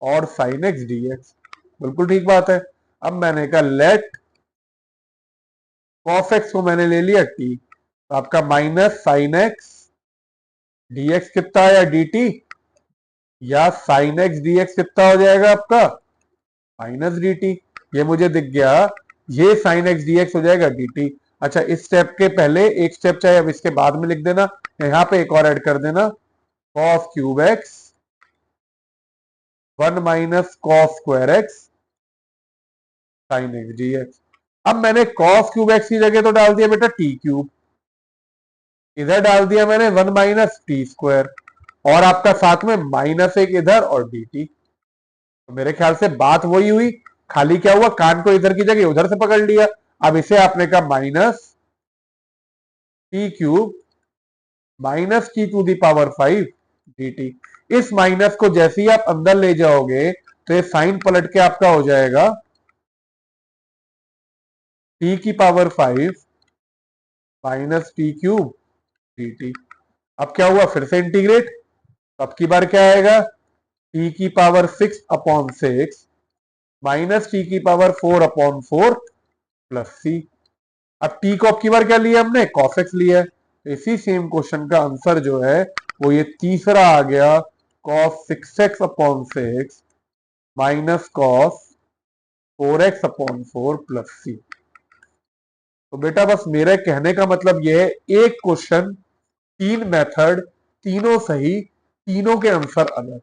और साइन एक्स डी एक्स। बिल्कुल ठीक बात है। अब मैंने कहा लेट कॉस एक्स को मैंने ले लिया टी, तो आपका minus sine x D x कितना आया डी टी, या साइन एक्स डी एक्स कितना हो जाएगा आपका माइनस डी टी। ये मुझे दिख गया, ये साइन एक्स डी एक्स हो जाएगा डी टी। अच्छा, इस स्टेप के पहले एक स्टेप चाहे अब इसके बाद में लिख देना, यहां पे एक और ऐड कर देना, cos cube x one minus cos square x sine x D x. अब मैंने कॉस क्यूब एक्स की जगह तो डाल दिया बेटा टी क्यूब, इधर डाल दिया मैंने वन माइनस टी स्क्वायर, और आपका साथ में माइनस एक इधर और डी टी। तो मेरे ख्याल से बात वही हुई, खाली क्या हुआ, कान को इधर की जगह उधर से पकड़ लिया। अब इसे आपने कहा minus t cube minus t to the power 5 d t. इस माइनस को जैसे ही आप अंदर ले जाओगे तो ये साइन पलट के आपका हो जाएगा टी की power 5 minus t cube D T. अब क्या हुआ, फिर से इंटीग्रेट, अब की बार क्या आएगा, टी की पावर 6 अपॉन 6 माइनस टी की पावर 4 अपॉन 4 प्लस सी। अब टी को अब की बार क्या लिया हमने, कॉस एक्स लिया है। तो इसी सेम क्वेश्चन का आंसर जो है वो ये तीसरा आ गया, cos 6x upon 6 minus cos 4x upon 4 plus C. तो बेटा बस मेरे कहने का मतलब यह है, एक क्वेश्चन तीन मेथड, तीनों सही, तीनों के आंसर अलग।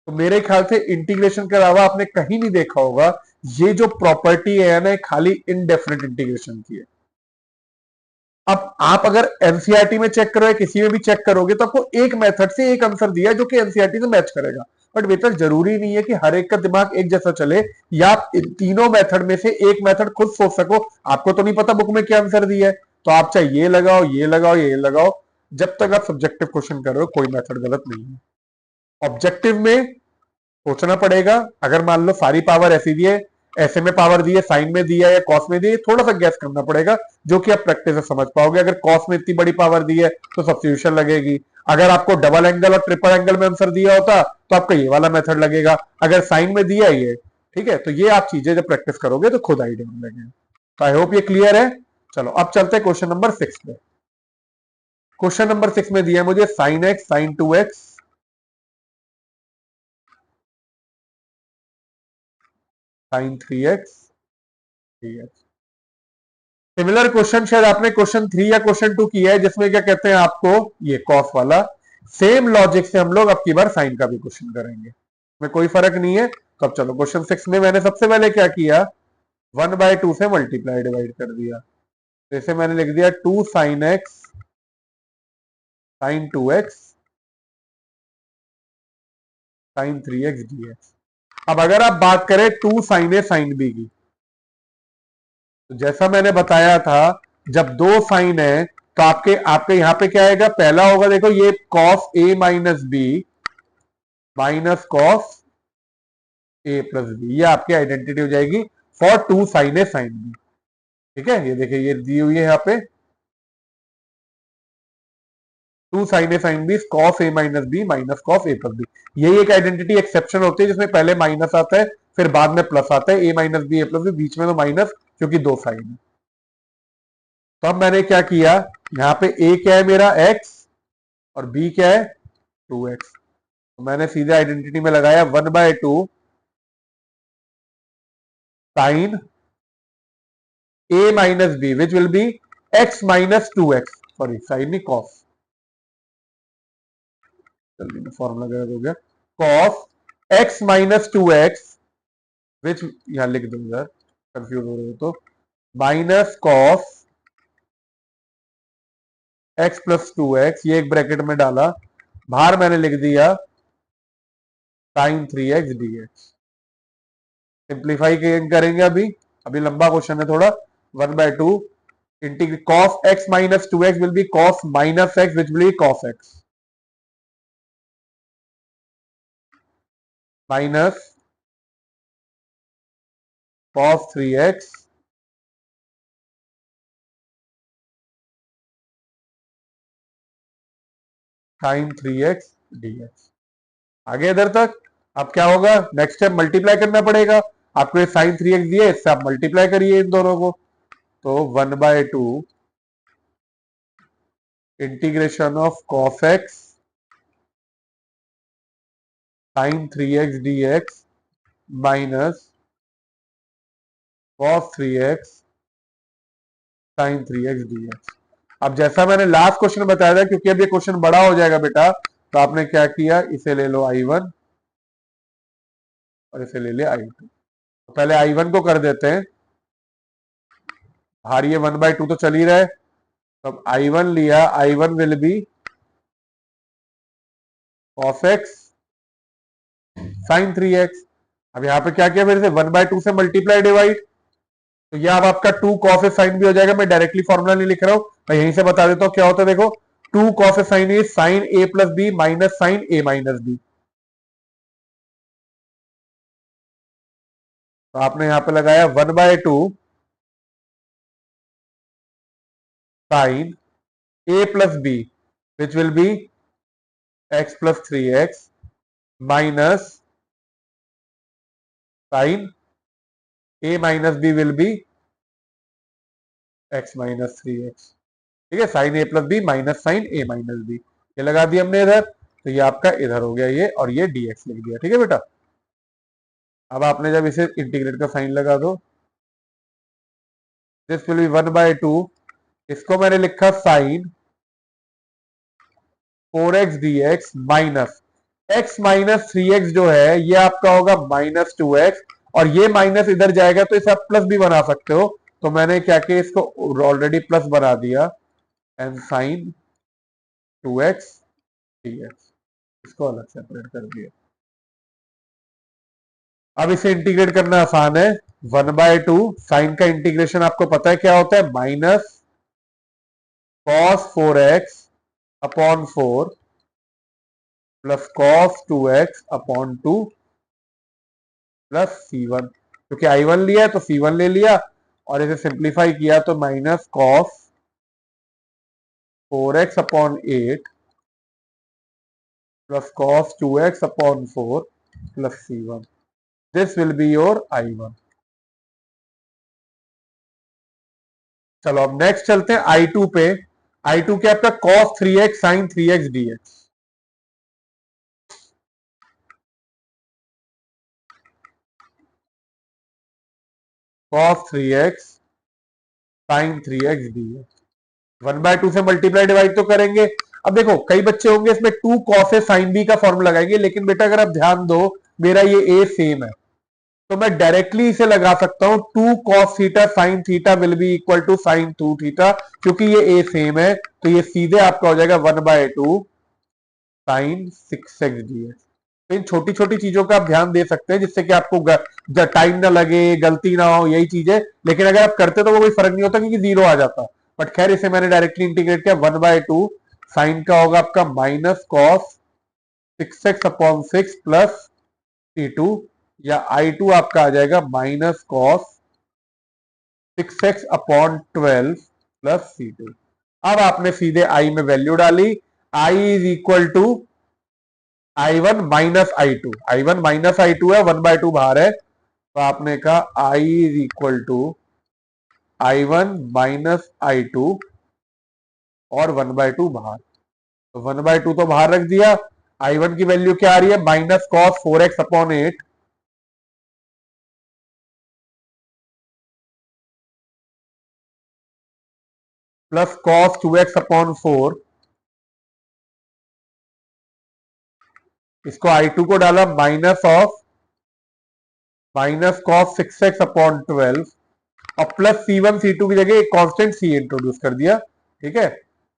तो मेरे ख्याल से इंटीग्रेशन के अलावा आपने कहीं नहीं देखा होगा ये जो प्रॉपर्टी है ना, खाली इनडेफिनेट इंटीग्रेशन की है। अब आप अगर एनसीईआरटी में चेक करो या किसी में भी चेक करोगे तो आपको एक मेथड से एक आंसर दिया है जो कि एनसीईआरटी से मैच करेगा, बट बेटा जरूरी नहीं है कि हर एक का दिमाग एक जैसा चले, या आप इन तीनों मेथड में से एक मेथड खुद सोच सको। आपको तो नहीं पता बुक में क्या आंसर दिया है, तो आप चाहे ये लगाओ, ये लगाओ, ये लगाओ, जब तक आप सब्जेक्टिव क्वेश्चन कर रहे हो कोई मेथड गलत नहीं है। ऑब्जेक्टिव में सोचना पड़ेगा, अगर मान लो सारी पावर ऐसी दी है, ऐसे में पावर दी है, साइन में दिया है या कॉस में दी है, थोड़ा सा गैस करना पड़ेगा, जो कि आप प्रैक्टिस से समझ पाओगे। अगर कॉस में इतनी बड़ी पावर दी है तो सब्स्टिट्यूशन लगेगी, अगर आपको डबल एंगल और ट्रिपल एंगल में आंसर दिया होता तो आपका ये वाला मेथड लगेगा, अगर साइन में दिया ये, ठीक है। तो ये आप चीजें जब प्रैक्टिस करोगे तो खुद आइडिया लगेगा। तो आई होप ये क्लियर है। चलो अब चलते हैं क्वेश्चन नंबर 6 पे। क्वेश्चन नंबर 6 में दिया है मुझे sine x sine 2x sine 3x 3x। Similar question शायद आपने क्वेश्चन 3 या क्वेश्चन 2 किया है, जिसमें क्या कहते हैं आपको ये कॉस वाला। सेम लॉजिक से हम लोग अब की बार साइन का भी क्वेश्चन करेंगे, में कोई फर्क नहीं है। तो अब चलो क्वेश्चन 6 में मैंने सबसे पहले क्या किया, 1/2 से मल्टीप्लाई डिवाइड कर दिया, तो इसे मैंने लिख दिया 2 sine x sine 2x sine 3x dx। अब अगर आप बात करें 2 साइन ए साइन बी की, तो जैसा मैंने बताया था, जब दो साइन है तो आपके आपके यहां पे क्या आएगा, पहला होगा देखो ये cos a minus b minus cos a plus b, ये आपकी आइडेंटिटी हो जाएगी for 2 sine a sine b. ठीक है, ये देखिए ये दी हुई है यहाँ पे 2 sine a sine B cos a minus b minus cos a plus B. यही एक आइडेंटिटी एक्सेप्शन होती है जिसमें पहले माइनस आता है फिर बाद में प्लस आता है, ए माइनस बी ए प्लस बी, बीच में तो माइनस क्योंकि दो साइन है। तो अब मैंने क्या किया, यहाँ पे ए क्या है मेरा x और b क्या है 2x, तो मैंने सीधे आइडेंटिटी में लगाया 1/2 sine a minus b which will be x minus 2x, sorry sine नहीं कॉस, जल्दी में फॉर्मूला गलत हो गया, कॉस x माइनस 2x विच, यहां लिख दो इधर कंफ्यूज हो रहे हो तो, minus cos x plus 2x, ये एक ब्रैकेट में डाला, बाहर मैंने लिख दिया साइन 3x dx। सिंप्लीफाई करेंगे अभी, अभी लंबा क्वेश्चन है थोड़ा। 1/2 integrate cos x minus 2x will be cos minus x which will be cos x minus cos 3x sin 3x dx। आगे इधर तक अब क्या होगा, नेक्स्ट स्टेप मल्टीप्लाई करना पड़ेगा। आपको ये sin 3x दिए, इससे आप मल्टीप्लाई करिए इन दोनों को। तो 1/2 integration of cos x sin 3x dx minus cos 3x sin 3x dx। अब जैसा मैंने लास्ट क्वेश्चन बताया था, क्योंकि अब ये क्वेश्चन बड़ा हो जाएगा बेटा, तो आपने क्या किया, इसे ले लो I1 और इसे ले ले I2। तो पहले I1 को कर देते हैं, बाहर ये 1/2 तो चल ही रहा है। तो अब I1 लिया, I1 will be cos x sin 3x। अब यहाँ पे क्या किया, फिर से 1/2 से मल्टीप्लाई डिवाइड, तो ये अब आपका 2 cos साइन भी हो जाएगा। मैं डायरेक्टली फॉर्मूला नहीं लिख रहा हूं, मैं यहीं से बता देता हूं क्या होता है। देखो 2 cos sine a sine A plus b minus sine A minus B. तो आपने यहां पे लगाया 1/2 sine A plus b which will be x plus 3x minus sine A minus b will be x minus 3x। ठीक है, sine ए plus b minus sine ए minus b, ये लगा दिया हमने इधर। तो ये आपका इधर हो गया ये, और ये dx लिख दिया। ठीक है बेटा, अब आपने जब इसे इंटीग्रेट का साइन लगा दो, दिस विल बी 1/2, इसको मैंने लिखा sine 4x dx minus x minus 3x जो है ये आपका होगा माइनस 2x, और ये माइनस इधर जाएगा तो इसे आप प्लस भी बना सकते हो। तो मैंने क्या किया, इसको ऑलरेडी प्लस बना दिया, एंड साइन 2x dx, इसको अलग सेपरेट कर दिया। अब इसे इंटीग्रेट करना आसान है। 1/2 साइन का इंटीग्रेशन आपको पता है क्या होता है, minus cos 4x upon 4 plus cos 2x upon 2 plus C1। क्योंकि I1 लिया है तो C1 ले लिया, और इसे सिंप्लीफाई किया तो minus cos 4x upon 8 plus cos 2x upon 4 plus C1। This will be your I1। चलो अब नेक्स्ट चलते हैं I2 पे। I2 क्या आपका cos 3x sin 3x dx। cos 3x sin 3x dx 1/2 से मल्टीप्लाई डिवाइड तो करेंगे। अब देखो कई बच्चे होंगे इसमें 2 cos sin b का फॉर्मूला लगाएंगे, लेकिन बेटा अगर आप ध्यान दो, मेरा ये a सेम है, तो मैं डायरेक्टली इसे लगा सकता हूं 2 cos theta sin theta will be equal to sin 2 theta. क्योंकि ये a सेम है तो ये सीधे आपका हो जाएगा 1/2 sin 6x dx। तो इन छोटी छोटी चीजों का आप ध्यान दे सकते हैं, जिससे कि आपको टाइम ना लगे, गलती ना हो, यही चीज है। लेकिन अगर आप करते तो वो कोई फर्क नहीं होता, क्योंकि जीरो आ जाता। बट खैर इसे मैंने डायरेक्टली इंटीग्रेट किया, 1/2 साइन का होगा आपका minus cos 6x upon 6 plus C2, या I2 आपका आ जाएगा minus cos 6x upon 12 plus C2। अब आपने सीधे I में वैल्यू डाली, I is equal to I1 minus I2, I1 minus I2 है, 1/2 बाहर है, तो आपने कहा I is equal to I1 minus I2 और 1/2 बाहर। तो 1/2 तो बाहर रख दिया। I1 की वैल्यू क्या आ रही है, minus cos 4x upon 8 plus cos 2x upon 4। इसको I2 को डाला माइनस कॉस 6x अपॉन 12, और प्लस C1 C2 की जगह एक कांस्टेंट C इंट्रोड्यूस कर दिया। ठीक है,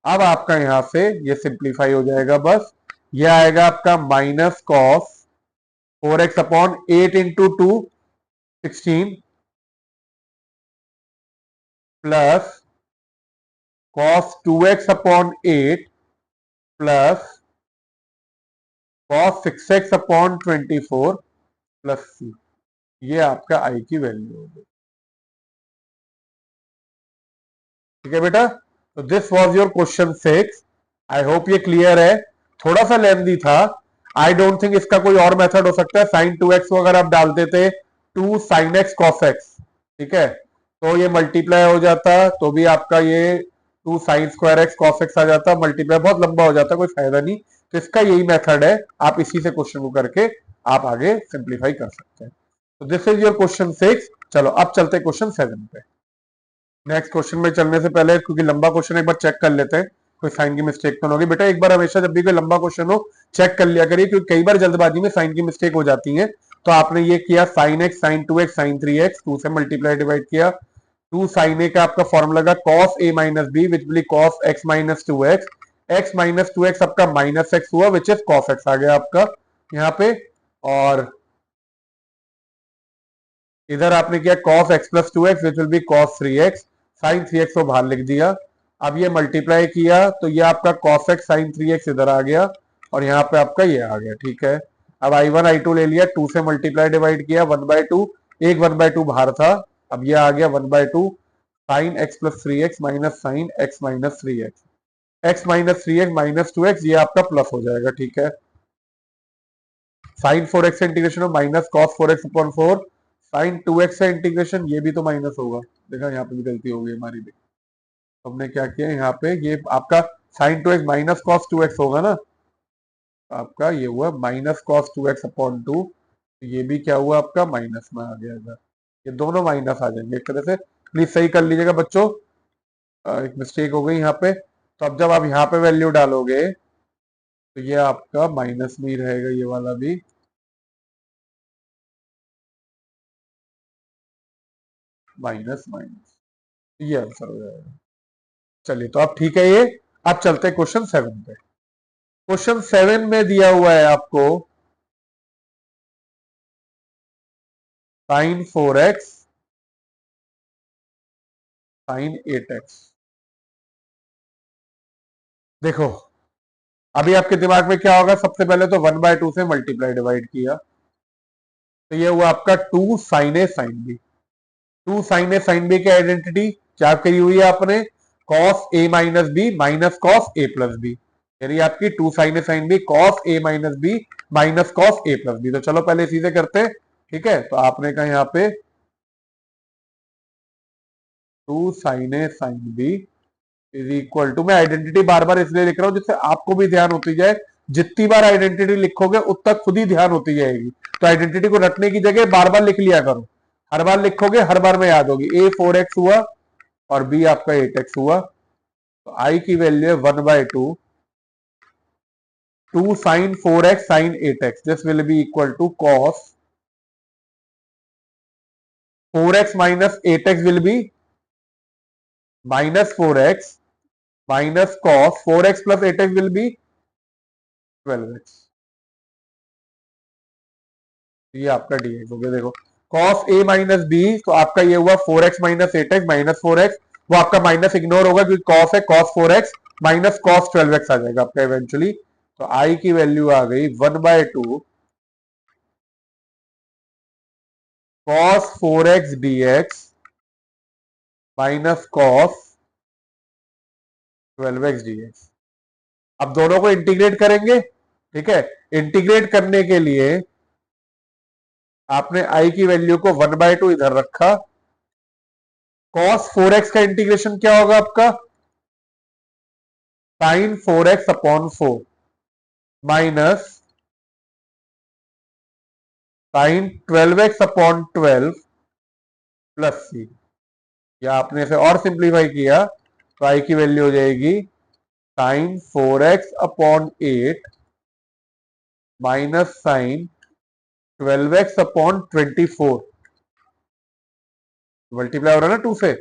अब आपका यहां से ये सिंप्लीफाई हो जाएगा, बस ये आएगा आपका minus cos 4x upon 8 into 2, 16 plus cos 2x upon 8 plus cos 6x upon 24 plus c। ये आपका आई की वैल्यू होगी। ठीक है बेटा, तो this was your question 6। I hope ये क्लियर है, थोड़ा सा लेंथी था। आई डोंट थिंक इसका कोई और मेथड हो सकता है। साइन 2x को अगर आप डालते थे 2 sin x cos x, ठीक है, तो ये मल्टीप्लाई हो जाता, तो भी आपका ये 2 sin square x cos x आ जाता। मल्टीप्लाई बहुत लंबा हो जाता, कोई फायदा नहीं। तो इसका यही मेथड है, आप इसी से क्वेश्चन को करके आप आगे सिंप्लीफाई कर सकते हैं। तो दिस इज योर क्वेश्चन 6। चलो अब चलते क्वेश्चन 7 पे। नेक्स्ट क्वेश्चन में चलने से पहले, क्योंकि लंबा क्वेश्चन, एक बार चेक कर लेते हैं कोई साइन की मिस्टेक तो नहीं होगी। बेटा एक बार हमेशा जब भी कोई लंबा क्वेश्चन हो चेक कर लिया करिए, क्योंकि कई बार जल्दबाजी में साइन की मिस्टेक हो जाती है। तो आपने ये किया sign x sine 2x sine 3x, 2 से मल्टीप्लाई डिवाइड किया। 2 साइन ए का आपका फॉर्मूला लगा cos a minus b which will cos x minus 2x। X minus 2x आपका माइनस एक्स हुआ विच इज कॉस एक्स आ गया आपका यहाँ पे। और इधर आपने किया cos x plus 2x which will be cos 3x, sine 3x को बाहर लिख दिया। अब ये मल्टीप्लाई किया तो ये आपका cos x साइन 3x इधर आ गया और यहाँ पे आपका ये आ गया। ठीक है, अब i1 i2 ले लिया, 2 से मल्टीप्लाई डिवाइड किया, 1/2, एक 1/2 बाहर था। अब ये आ गया 1/2 sine x plus 3x minus sine x minus 3x, x minus 3x minus 2x, ये आपका प्लस हो जाएगा। ठीक है, साइन 4x से इंटीग्रेशन हो minus cos 4x upon 4, sign 2x से इंटीग्रेशन, ये भी तो माइनस होगा। देखा यहाँ पे भी गलती हो गई हमारी भी। हमने क्या किया यहाँ पे, ये आपका sign 2x minus cos 2x होगा ना, आपका ये हुआ माइनस कॉस 2x अपॉन 2। ये भी क्या हुआ आपका माइनस में आ गया इधर, ये दोनों माइनस आ जाएंगे एक तरह से। प्लीज सही कर लीजिएगा बच्चों, एक मिस्टेक हो गई यहाँ पे। तो अब जब आप यहाँ पे वैल्यू डालोगे तो ये आपका माइनस में ही रहेगा, ये वाला भी माइनस माइनस, ये आंसर हो जाएगा। चलिए तो अब ठीक है ये। अब चलते हैं क्वेश्चन 7 पे। क्वेश्चन 7 में दिया हुआ है आपको साइन 4x साइन 8x। देखो अभी आपके दिमाग में क्या होगा, सबसे पहले तो 1/2 से मल्टीप्लाई डिवाइड किया, तो ये हुआ आपका 2 sine a sine B. 2 sine a sine B की आइडेंटिटी क्या करी हुई है आपने, cos a minus b minus cos a plus B, यानी आपकी 2 sine a sine B cos a minus b minus cos a plus B. तो चलो पहले इसी से करते हैं। ठीक है, तो आपने कहा यहाँ पे 2 sine a sine b is equal to, मैं आइडेंटिटी बार बार इसलिए लिख रहा हूं जिससे आपको भी ध्यान होती जाए। जितनी बार आइडेंटिटी लिखोगे उतना खुद ही ध्यान होती जाएगी। तो आइडेंटिटी को रटने की जगह बार बार लिख लिया करो, हर बार लिखोगे हर बार में याद होगी। ए 4x हुआ और बी आपका 8x हुआ, तो आई की वैल्यू है 1/2 2 sine 4x sine 8x, this will be equal to cos 4x minus 8x will be minus 4x minus cos 4x plus 8x will be 12x। ये आपका dx हो गया। देखो cos a माइनस बी, तो आपका ये हुआ 4x minus 8x minus 4x, वो आपका माइनस इग्नोर होगा क्योंकि cos है, cos 4x minus cos 12x आ जाएगा आपका इवेंचुअली। तो i की वैल्यू आ गई 1/2 cos 4x dx minus cos 12x dx। अब दोनों को इंटीग्रेट करेंगे। ठीक है, इंटीग्रेट करने के लिए आपने i की वैल्यू को 1/2 इधर रखा। cos 4x का इंटीग्रेशन क्या होगा आपका, sine 4x upon 4 minus sine 12x upon 12 plus C. या आपने इसे और सिंप्लीफाई किया तो आई की वैल्यू हो जाएगी sine 4x upon 8 minus sine 12x upon 24, multiply हो रहा है ना 2 से,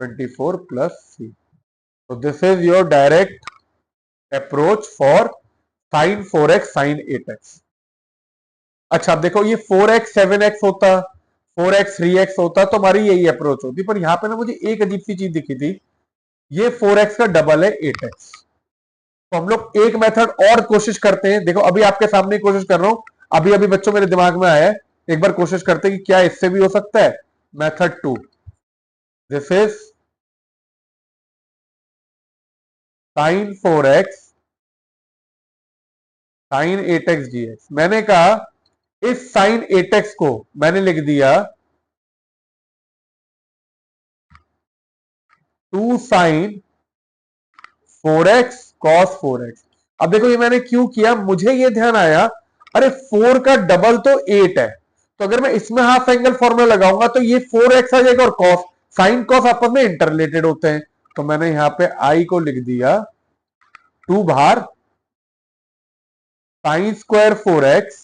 24 प्लस सी। तो this is your direct approach for sine 4x sine 8x। अच्छा अब देखो ये 4x 7x होता, 4x 3x होता तो हमारी यही अप्रोच होती, पर यहां पे ना मुझे एक अजीब सी चीज दिखी थी, ये 4x का डबल है 8x। तो हम लोग एक मेथड और कोशिश करते हैं, देखो अभी आपके सामने कोशिश कर रहा हूं, अभी अभी बच्चों मेरे दिमाग में आया है, एक बार कोशिश करते हैं कि क्या इससे भी हो सकता है। Method 2, this is sine 4x sine 8x dx। मैंने कहा इस साइन 8x को मैंने लिख दिया 2 साइन 4x cos 4x। अब देखो ये मैंने क्यों किया, मुझे ये ध्यान आया, अरे 4 का डबल तो 8 है, तो अगर मैं इसमें हाफ एंगल फॉर्मूला लगाऊंगा तो ये 4x आ जाएगा, और कॉस साइन कॉस आपस में इंटररिलेटेड होते हैं। तो मैंने यहां पे आई को लिख दिया 2 बाहर sign square 4x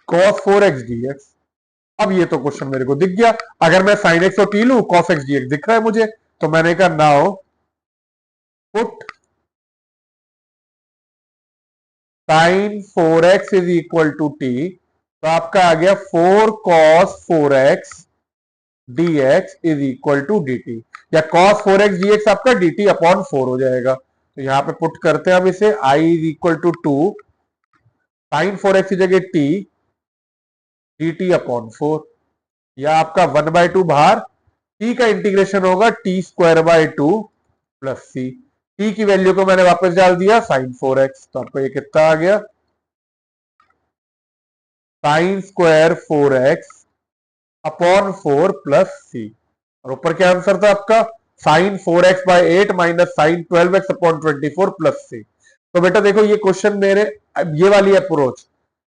cos 4x dx। अब ये तो क्वेश्चन मेरे को दिख गया, अगर मैं साइन एक्स और टी लू cos x dx दिख रहा है मुझे, तो मैंने कहा now put sine 4x is equal to t, तो आपका आ गया 4 cos 4x dx is equal to dt, या cos 4x dx आपका dt अपॉन 4 हो जाएगा। तो यहां पे पुट करते हैं अब इसे, i is equal to 2 sine 4x की जगह t dt अपॉन 4, या आपका 1/2 बाहर, t का इंटीग्रेशन होगा t square by 2 plus C. t की वैल्यू को मैंने वापस डाल दिया साइन 4x, तो आपको ये कितना आ गया sine square 4x upon 4 plus C. और ऊपर क्या आंसर था आपका, sine 4x by 8 minus sine 12x upon 24 plus C. तो बेटा देखो ये क्वेश्चन मेरे, ये वाली अप्रोच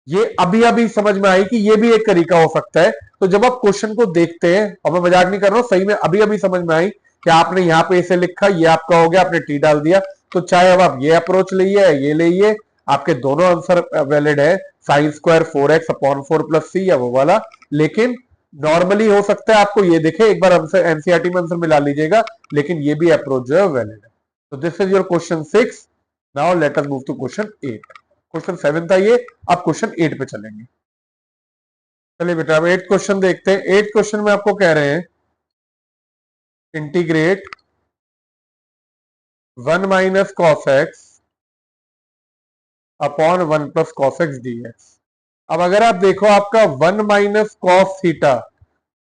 ये अभी अभी समझ में आई कि ये भी एक तरीका हो सकता है। तो जब आप क्वेश्चन को देखते हैं, और मैं मजाक नहीं कर रहा हूं, सही में अभी अभी समझ में आई कि आपने यहां पे इसे लिखा, ये आपका हो गया, आपने टी डाल दिया, तो चाहे अब आप ये अप्रोच लिए ये ले, आपके दोनों आंसर वैलिड है, sine square 4x upon 4 plus C या वो वाला। लेकिन नॉर्मली हो सकता है आपको ये दिखे, एक बार आंसर एनसीईआरटी में आंसर मिला लीजिएगा, लेकिन ये भी अप्रोच जो है वैलिड है। तो this is your question 6। Now let us move to question 8। Question 7 था ये, अब क्वेश्चन 8 पे चलेंगे। चलिए बेटा अब 8 क्वेश्चन देखते हैं। 8 क्वेश्चन में आपको कह रहे हैं integrate 1 minus cos x upon 1 plus cos x dx. अब अगर आप देखो आपका 1 minus cos theta,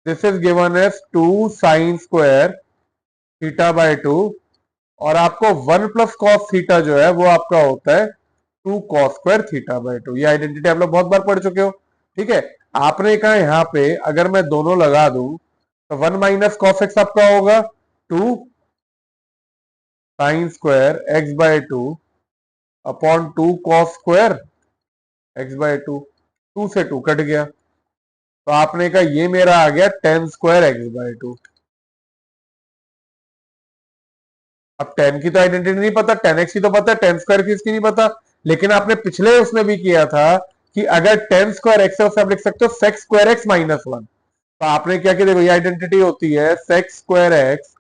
this is given as 2 sine square theta by 2, और आपको 1 प्लस कॉस थीटा जो है वो आपका होता है 2 कॉस स्क्वायर थीटा बाय 2। ये आइडेंटिटी आप लोग बहुत बार पढ़ चुके हो, ठीक है। आपने कहा यहां पे अगर मैं दोनों लगा दूं, तो 1 माइनस कॉस एक्स आपका होगा 2 sine square x by 2 upon 2 cos square x by 2, 2 से 2 कट गया, तो आपने कहा ये मेरा आ गया टेन स्क्वायर एक्स बाय 2। अब 10 की तो आइडेंटिटी नहीं पता, 10x की तो पता है, 10 स्क्वायर की इसकी नहीं पता। लेकिन आपने पिछले उसमें भी किया था कि अगर 10 स्क्वायर एक्स है, उसे आप लिख सकते हो सेक्स स्क्वायर एक्स माइनस 1। तो आपने क्या किया, देखो ये आइडेंटिटी होती है sec square x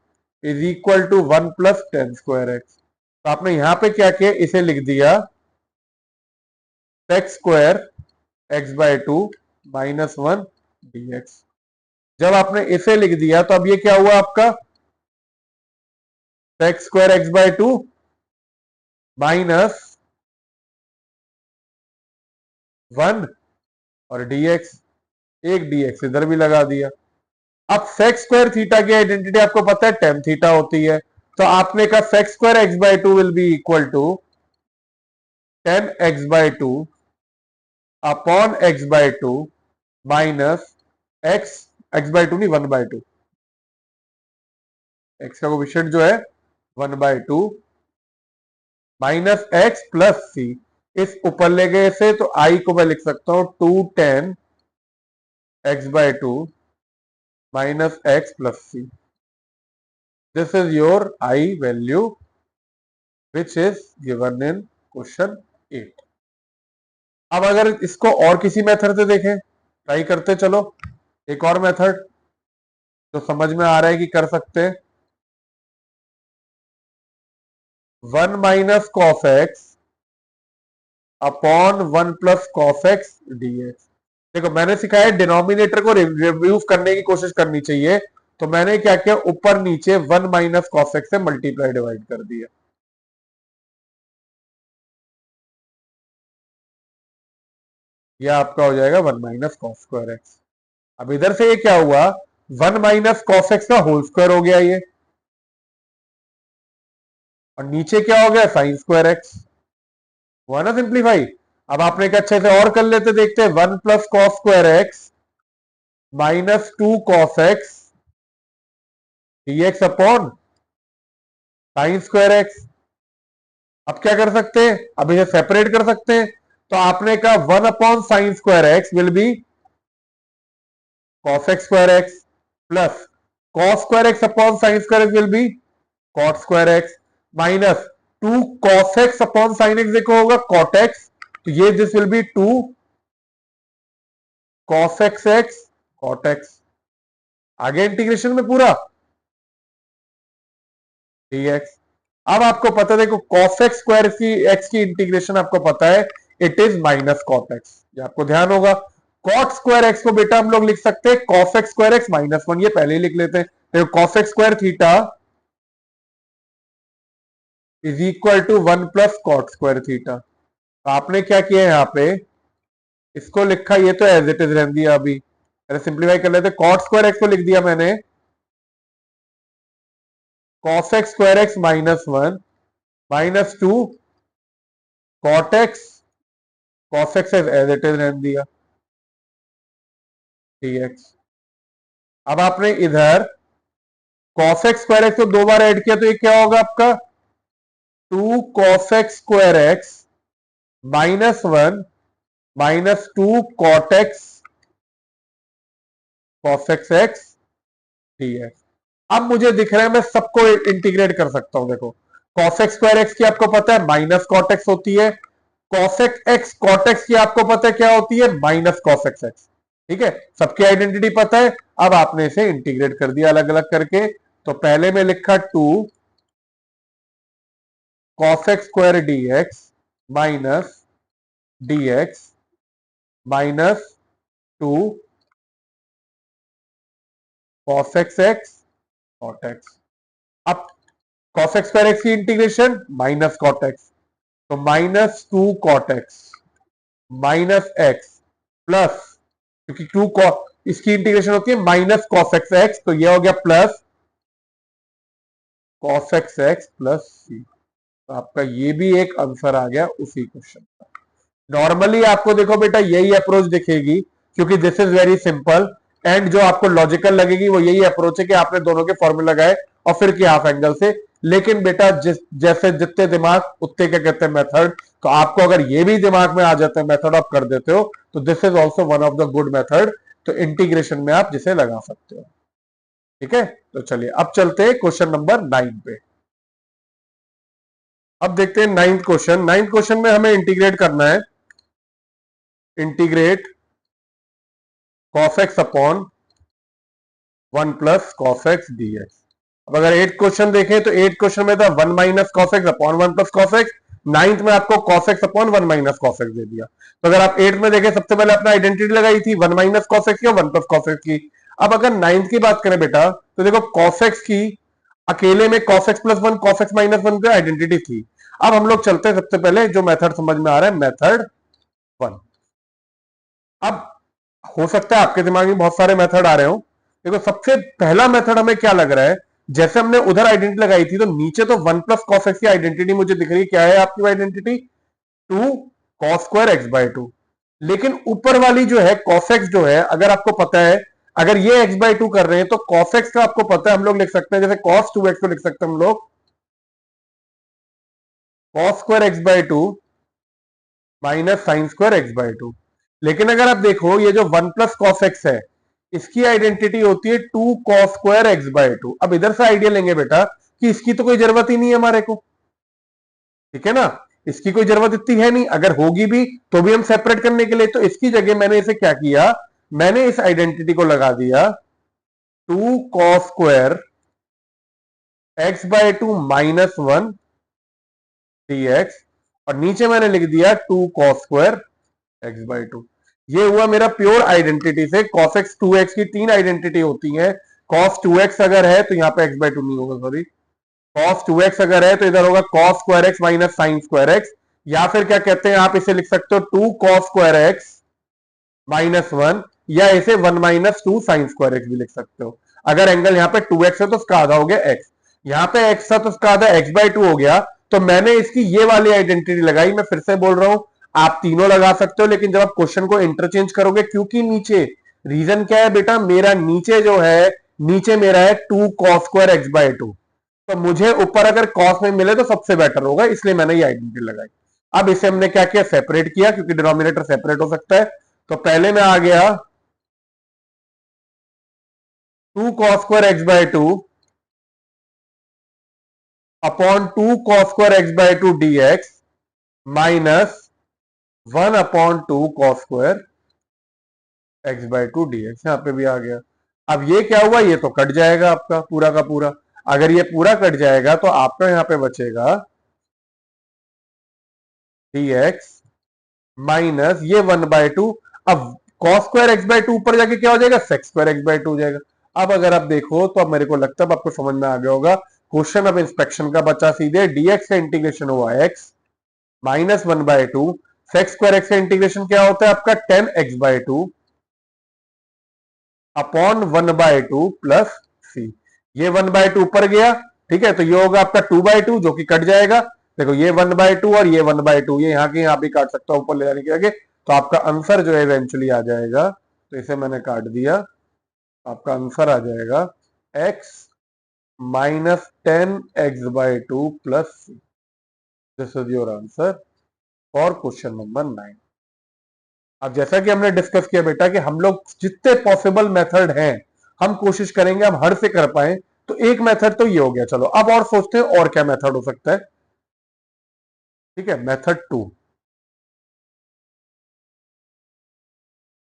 is equal to 1 plus 10 square x. तो आपने यहां पे क्या किया, इसे लिख दिया sec square x by 2 minus 1 dx। जब आपने इसे लिख दिया तो अब ये क्या हुआ आपका sec square x by 2 minus 1 और dx, एक dx इधर भी लगा दिया। अब सेक्स स्क्वायर थीटा की आइडेंटिटी आपको पता है टेन थीटा होती है, तो आपने कहा sec square x by 2 will be equal to 10x by 2 upon x by 2 minus x, x by 2 नहीं 1 बाय 2, x का कोफिशिएंट जो है 1 बाय 2 माइनस x प्लस सी। इस ऊपर ले गए से तो i को मैं लिख सकता हूं 2 10 x by 2 minus x plus C. This is your i value which is given in question 8। अब अगर इसको और किसी मेथड से देखें, ट्राई करते चलो, एक और मेथड जो समझ में आ रहा है कि कर सकते हैं, 1 minus cos x upon 1 plus cos x dx. देखो मैंने सिखाया डिनोमिनेटर को रिव्यू करने की कोशिश करनी चाहिए, तो मैंने क्या किया, ऊपर नीचे 1 माइनस कॉस एक्स से मल्टीप्लाई डिवाइड कर दिया। यह आपका हो जाएगा 1 माइनस कॉस स्क्वायर एक्स। अब इधर से ये क्या हुआ, 1 माइनस कॉस एक्स का होल स्क्वायर हो गया ये, और नीचे क्या हो गया, साइन स्क्वायर एक्स। हुआ ना सिंप्लीफाई। अब आपने क्या अच्छे से और कर लेते, देखते हैं, 1 plus cos square x minus 2 cos x dx upon sine square x. अब क्या कर सकते हैं, अब इसे सेपरेट कर सकते हैं, तो आपने कहा 1 upon sine square x will be cos x square x plus cos square x upon sine square x will be cot square x minus 2 cos x upon sine x देखो होगा कॉट एक्स, तो ये this will be 2 cos x x cot x. आगे integration में पूरा dx। अब आपको पता है, देखो cos x स्क्वायर की x की इंटीग्रेशन आपको पता है, it is minus cot x, ये आपको ध्यान होगा। cot स्क्वायर एक्स को बेटा हम लोग लिख सकते हैं cos x square x minus 1, ये पहले ही लिख लेते हैं। देखो cos x square theta is equal to 1 plus cot square theta. आपने क्या किया यहां पे, इसको लिखा, ये तो एज इट इज रहने दिया। अभी अरे सिंप्लीफाई कर लेते, cot स्क्वायर एक्स को लिख दिया मैंने cos x square x minus 1 minus 2 cot x cos x as it is रहने दिया dx। अब आपने इधर cos x स्क्वायर एक्स को दो बार ऐड किया, तो ये क्या होगा आपका 2 cos x square x minus 1 minus 2 cot x cos x x dx। अब मुझे दिख रहा है मैं सबको इंटीग्रेट कर सकता हूं। देखो cos x स्क्वायर एक्स की आपको पता है माइनस कॉट एक्स होती है, cos x कॉट एक्स की आपको पता है क्या होती है, माइनस cos एक्स एक्स। ठीक है, सबकी आइडेंटिटी पता है। अब आपने इसे इंटीग्रेट कर दिया अलग अलग करके, तो पहले में लिखा 2 cos x square dx minus dx minus 2 cos x x cot x। अब cos x स्क्वायर एक्स की इंटीग्रेशन माइनस cot x, तो minus 2 cot x minus x plus, क्योंकि 2 इसकी इंटीग्रेशन होती है माइनस cos x x, तो ये हो गया plus cos x x plus c। तो आपका ये भी एक आंसर आ गया उसी क्वेश्चन का। नॉर्मली आपको देखो बेटा यही अप्रोच दिखेगी, क्योंकि this is very simple, and जो आपको लॉजिकल लगेगी वो यही अप्रोच है कि आपने दोनों के फॉर्मूला लगाए और फिर किया हाफ एंगल से। लेकिन बेटा जैसे जितने दिमाग उतने क्या कहते हैं मेथड, तो आपको अगर ये भी दिमाग में आ जाते हैं मेथड आप कर देते हो, तो this is also one of the good method, तो इंटीग्रेशन में आप जिसे लगा सकते हो। ठीक है, तो चलिए अब चलते हैं क्वेश्चन नंबर 9 पे। अब देखते हैं नाइन्थ क्वेश्चन। नाइन्थ क्वेश्चन में हमें इंटीग्रेट करना है, integrate cos x upon 1 plus cos X dx। अब अगर 8 क्वेश्चन देखें तो 8 क्वेश्चन में था 1 minus cos x upon 1 plus cos X, 9th में आपको cos x upon 1 minus cos X दे दिया। तो अगर आप 8th में देखें, सबसे पहले आपने आइडेंटिटी लगाई थी 1 माइनस कॉस एक्स या 1 प्लस कॉस एक्स की। अब अगर 9th की बात करें बेटा, तो देखो cos x की अकेले में cos x plus 1 cos x minus 1 की आइडेंटिटी थी। अब हम लोग चलते हैं सबसे पहले जो मेथड समझ में आ रहा है, मेथड 1। अब हो सकता है आपके दिमाग में बहुत सारे मेथड आ रहे हो। देखो सबसे पहला मेथड हमें क्या लग रहा है, जैसे हमने उधर आइडेंटिटी लगाई थी, तो नीचे तो 1 प्लस कॉस एक्स की आइडेंटिटी मुझे दिख रही है, क्या है आपकी identity, 2 cos square x by 2। लेकिन ऊपर वाली जो है कॉस एक्स जो है, अगर आपको पता है, अगर ये एक्स बाय 2 कर रहे हैं, तो कॉस एक्स का आपको पता है हम लोग लिख सकते हैं, जैसे कॉस 2 एक्स को लिख सकते हैं हम लोग cos square x by 2 minus sine square x by 2। लेकिन अगर आप देखो ये जो 1 प्लस कॉस एक्स है, इसकी आइडेंटिटी होती है 2 कॉस स्क्वायर एक्स बाय 2। अब इधर से आइडिया लेंगे बेटा कि इसकी तो कोई जरूरत ही नहीं है हमारे को, ठीक है ना, इसकी कोई जरूरत इतनी है नहीं, अगर होगी भी तो भी हम सेपरेट करने के लिए, तो इसकी जगह मैंने इसे क्या किया, मैंने इस आइडेंटिटी को लगा दिया 2 cos square x by 2 minus 1 dx, और नीचे मैंने लिख दिया 2 कॉस स्क्वायर एक्स बाय 2। ये हुआ मेरा प्योर आइडेंटिटी से cos x 2x की तीन आइडेंटिटी होती है। cos 2x अगर है तो यहाँ पे x बाय टू नहीं होगा, सॉरी, cos 2x अगर है तो इधर होगा cos square x minus sine square x, या फिर क्या कहते हैं आप इसे लिख सकते हो 2 cos स्क्वायर x माइनस 1, या इसे 1 माइनस 2 साइन स्क्वायर x भी लिख सकते हो। अगर एंगल यहाँ पे 2x है तो उसका आधा हो गया x, यहाँ पे x है तो उसका आधा x बाय टू हो गया। तो मैंने इसकी ये वाली आइडेंटिटी लगाई। मैं फिर से बोल रहा हूं, आप तीनों लगा सकते हो, लेकिन जब आप क्वेश्चन को इंटरचेंज करोगे, क्योंकि नीचे रीजन क्या है बेटा, मेरा नीचे जो है, नीचे मेरा है 2 cos square x by two, तो मुझे ऊपर अगर cos में मिले तो सबसे बेटर होगा, इसलिए मैंने ये आइडेंटिटी लगाई। अब इसे हमने क्या किया, सेपरेट किया, क्योंकि डिनोमिनेटर सेपरेट हो सकता है। तो पहले में आ गया 2 cos square x bye two upon 2 cos square x by two D x minus 1 upon 2 cos square x by two D x, यहां पे भी आ गया। अब ये क्या हुआ, ये तो कट जाएगा आपका पूरा का पूरा। अगर ये पूरा कट जाएगा तो आपका यहां पे बचेगा डी एक्स माइनस ये 1 बाय टू। अब cos square x by two ऊपर जाके क्या हो जाएगा, sec square x by two हो जाएगा। अब अगर आप देखो तो अब मेरे को लगता है अब आपको समझ में आ गया होगा। क्वेश्चन अब इंस्पेक्शन का बचा सीधे, dx का इंटीग्रेशन हुआ x minus 1 by two, secs square X का इंटीग्रेशन क्या होता है आपका 10x by two upon 1 by two plus C. ये 1 बाय टू ऊपर गया, ठीक है, तो ये होगा आपका 2 बाय टू जो कि कट जाएगा। देखो ये 1 बाय टू और ये 1 बाय टू, ये यहाँ के यहाँ भी काट सकता हूं ऊपर ले जाने के आगे, तो आपका आंसर जो है इवेंचुअली आ जाएगा। तो इसे मैंने काट दिया, आपका आंसर आ जाएगा x minus 10x by two plus C. This is your answer for question number 9। अब जैसा कि हमने डिस्कस किया बेटा कि हम लोग जितने पॉसिबल मेथड हैं हम कोशिश करेंगे हम हर से कर पाए। तो एक मेथड तो ये हो गया, चलो अब और सोचते हैं और क्या मेथड हो सकता है। ठीक है, मेथड 2।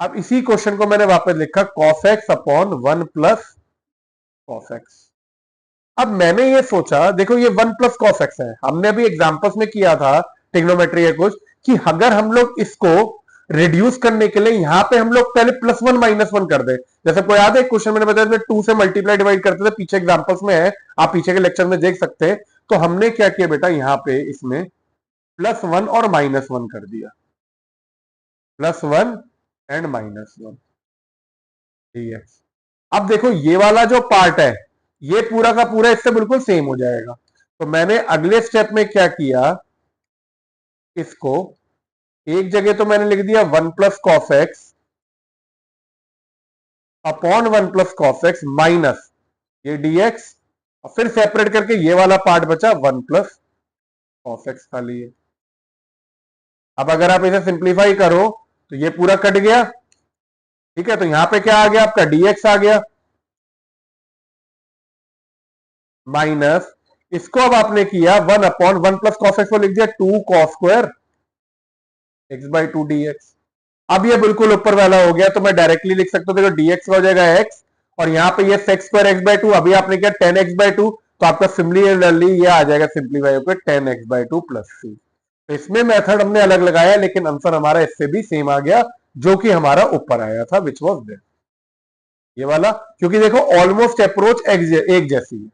अब इसी क्वेश्चन को मैंने वापस लिखा cos x upon 1 plus cos x। अब मैंने ये सोचा, देखो ये 1 प्लस cos x है, हमने अभी एग्जांपल्स में किया था ट्रिग्नोमेट्री है कुछ, कि अगर हम लोग इसको रिड्यूस करने के लिए यहां पे हम लोग पहले प्लस वन माइनस वन कर दे। जैसे कोई याद है क्वेश्चन मैंने बताया टू से मल्टीप्लाई डिवाइड करते थे, पीछे एग्जांपल्स में है, आप पीछे के लेक्चर में देख सकते हैं। तो हमने क्या किया बेटा, यहाँ पे इसमें प्लस वन और माइनस वन कर दिया, plus one and minus one dx। अब देखो ये वाला जो पार्ट है ये पूरा का पूरा इससे बिल्कुल सेम हो जाएगा। तो मैंने अगले स्टेप में क्या किया, इसको एक जगह तो मैंने लिख दिया 1 plus cos x upon 1 plus cos x minus ये dx, और फिर सेपरेट करके ये वाला पार्ट बचा 1 प्लस कॉस एक्स खाली है। अब अगर आप इसे सिंप्लीफाई करो तो ये पूरा कट गया, ठीक है, तो यहां पे क्या आ गया आपका dx आ गया माइनस, इसको अब आपने किया 1 अपॉन 1 प्लस कॉस एक्स को लिख दिया 2 cos square x by two D x. अब ये बिल्कुल ऊपर वाला हो गया, तो मैं डायरेक्टली लिख सकता हूं, देखो dx का हो जाएगा x, और यहाँ पे ये sex square x by two, अभी आपने किया 10x बाई टू, तो आपका सिमिलरली ये आ जाएगा सिंप्लीफाई होकर 10x by two plus C. तो इसमें मेथड हमने अलग लगाया, लेकिन आंसर हमारा इससे भी सेम आ गया जो कि हमारा ऊपर आया था, विच वॉज दिस, ये वाला, क्योंकि देखो ऑलमोस्ट अप्रोच एक जैसी है।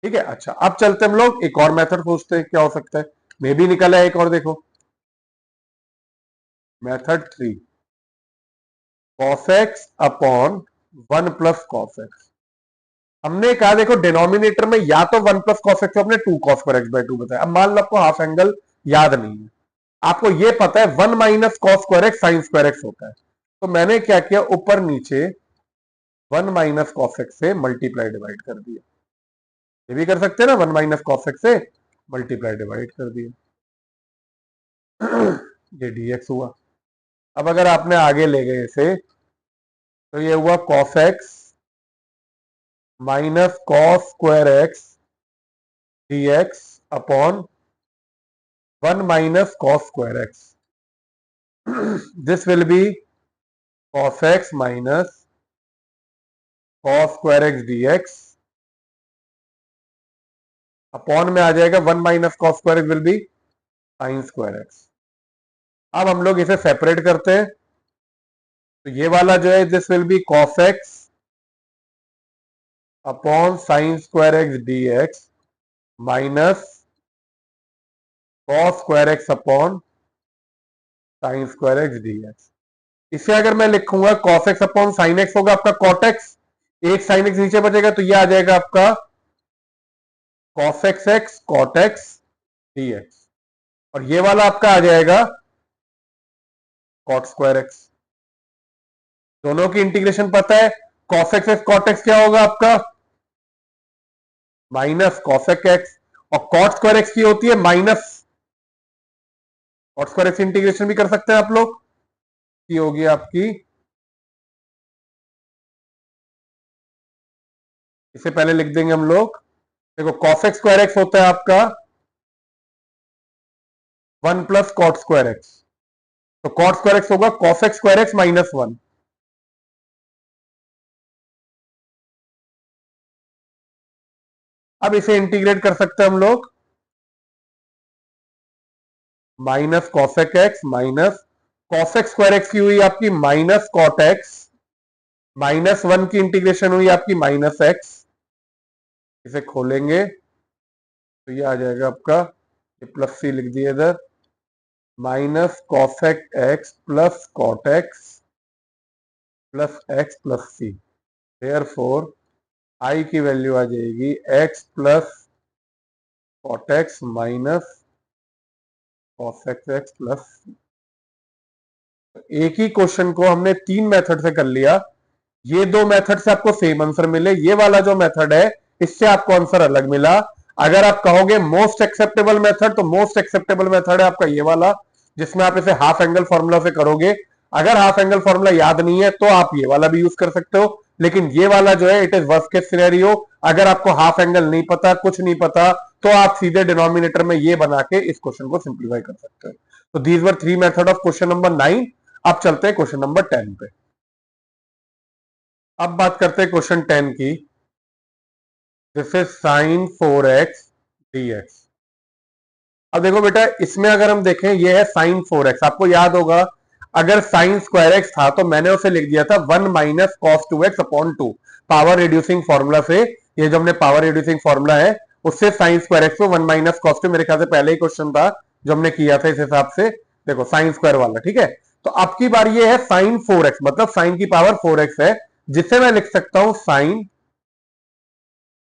ठीक है, अच्छा अब चलते हम लोग एक और मेथड सोचते हैं क्या हो सकता है। मे भी निकला है एक और, देखो method 3, cos x upon 1 plus cos x। हमने कहा देखो डिनोमिनेटर में या तो 1 प्लस cos x, अपने 2 cos पर x बाय टू बताया। अब मान लो आपको हाफ एंगल याद नहीं है, आपको ये पता है 1 minus cos square x sign square x होता है, तो मैंने क्या किया ऊपर नीचे 1 माइनस कॉस एक्स से मल्टीप्लाई डिवाइड कर दिया। ये भी कर सकते हैं ना, 1 माइनस कॉस एक्स से मल्टीप्लाई डिवाइड कर दिया, ये dx हुआ। अब अगर आपने आगे ले गए इसे तो ये हुआ cos x minus cos square x dx upon 1 minus cos square x. This will be cos x minus cos square x dx upon में आ जाएगा 1 minus cos square x will be sign square x. अब हम लोग इसे separate करते हैं, तो ये वाला जो है this will be cos x upon sine square x D x minus cos square x upon sine square x D x. इसे अगर मैं लिखूंगा cos x upon sine x होगा आपका cot x, एक साइन एक्स नीचे बचेगा तो ये आ जाएगा आपका cos x cot x dx, और ये वाला आपका आ जाएगा cot स्क्वायर एक्स। दोनों की इंटीग्रेशन पता है, cos x cot x क्या होगा आपका माइनस cos x, और cot स्क्वायर एक्स की होती है minus cot square x integration भी कर सकते हैं आप लोग, की होगी आपकी, इसे पहले लिख देंगे हम लोग। देखो cos x स्क्वायर एक्स होता है आपका 1 प्लस कॉट स्क्वायर एक्स, तो कॉट स्क्वायर एक्स होगा cos x square x minus 1। अब इसे इंटीग्रेट कर सकते हैं हम लोग, minus cos x minus cos x square x की हुई आपकी माइनस cot x, माइनस 1 की इंटीग्रेशन हुई आपकी माइनस एक्स। इसे खोलेंगे तो ये आ जाएगा आपका, ये प्लस सी लिख दिया इधर, minus cos x plus cot x plus x plus C. Therefore I की वैल्यू आ जाएगी x plus cot x minus cos x plus. एक ही क्वेश्चन को हमने 3 मेथड से कर लिया, ये 2 मेथड से आपको सेम आंसर मिले, ये वाला जो मेथड है इससे आपको आंसर अलग मिला। अगर आप कहोगे मोस्ट एक्सेप्टेबल मेथड, तो मोस्ट एक्सेप्टेबल मेथड है आपका ये वाला, जिसमें आप इसे हाफ एंगल फॉर्मूला से करोगे। अगर हाफ एंगल फॉर्मूला याद नहीं है तो आप ये वाला भी यूज कर सकते हो, लेकिन ये वाला जो है it is worst case scenario. अगर आपको हाफ एंगल नहीं पता, कुछ नहीं पता, तो आप सीधे डिनोमिनेटर में ये बना के इस क्वेश्चन को सिंप्लीफाई कर सकते हो। तो these were 3 method of question number 9। अब चलते हैं क्वेश्चन नंबर 10 पे। अब बात करते हैं क्वेश्चन 10 की। This is sine 4x dx। अब देखो बेटा, इसमें अगर हम देखें, ये है साइन 4x। आपको याद होगा अगर साइन स्क्वायर एक्स था तो मैंने उसे लिख दिया था 1 minus cos 2x upon 2, power reducing formula से। ये जो हमने पावर रिड्यूसिंग फॉर्मूला है उससे साइन स्क्वायर एक्स को 1 माइनस कॉस 2, मेरे ख्याल से पहले ही क्वेश्चन था जो हमने किया था इस हिसाब से। देखो साइन स्क्वायर वाला, ठीक है। तो अब की बार ये है साइन 4x, मतलब साइन की पावर 4x है, जिसे मैं लिख सकता हूं साइन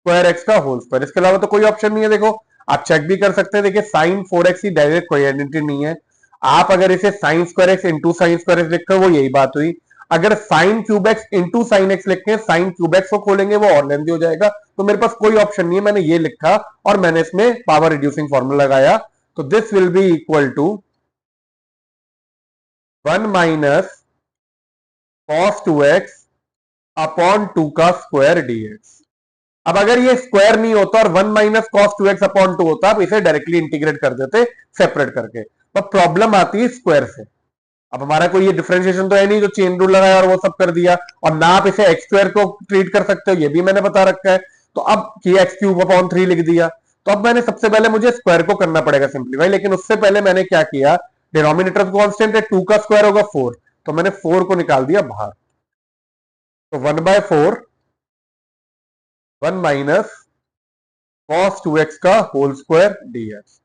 स्क्वायर एक्स का होल स्क्वायर। इसके अलावा तो कोई ऑप्शन नहीं है। देखो आप चेक भी कर सकते हैं, देखिए साइन 4x ही डायरेक्ट कोई आइडेंटिटी नहीं है। आप अगर इसे sign square x into sine square x लिखते हो वो यही बात हुई। अगर sign cube x into sine x लिखते हैं, साइन क्यूब एक्स को खोलेंगे वो और लेंथी हो जाएगा। तो मेरे पास कोई ऑप्शन नहीं है, मैंने ये लिखा और मैंने इसमें पावर रिड्यूसिंग फॉर्मूला लगाया। तो this will be equal to 1 minus cos 2x upon 2 का स्क्वायर dx। अब अगर ये स्क्वायर नहीं होता और 1 माइनस कॉस 2x अपॉन 2 होता, आप इसे डायरेक्टली इंटीग्रेट कर देते सेपरेट करके। तो प्रॉब्लम आती है स्क्वायर से। अब हमारा कोई ये डिफरेंशिएशन तो है नहीं जो चेन रूल लगाया और वो सब कर दिया, और ना आप इसे एक्स स्क्वायर को ट्रीट कर सकते हो, ये भी मैंने बता रखा है। तो अब कि एक्स क्यूब अपॉन 3 लिख दिया, तो अब मैंने सबसे पहले मुझे स्क्वायर को करना पड़ेगा सिंप्लीफाई, लेकिन उससे पहले मैंने क्या किया, डिनोमिनेटर कांस्टेंट है, 2 का स्क्वायर होगा 4, तो मैंने 4 को निकाल दिया बाहर। तो 1/4 1 माइनस कॉस 2x का होल स्क्वायर dx।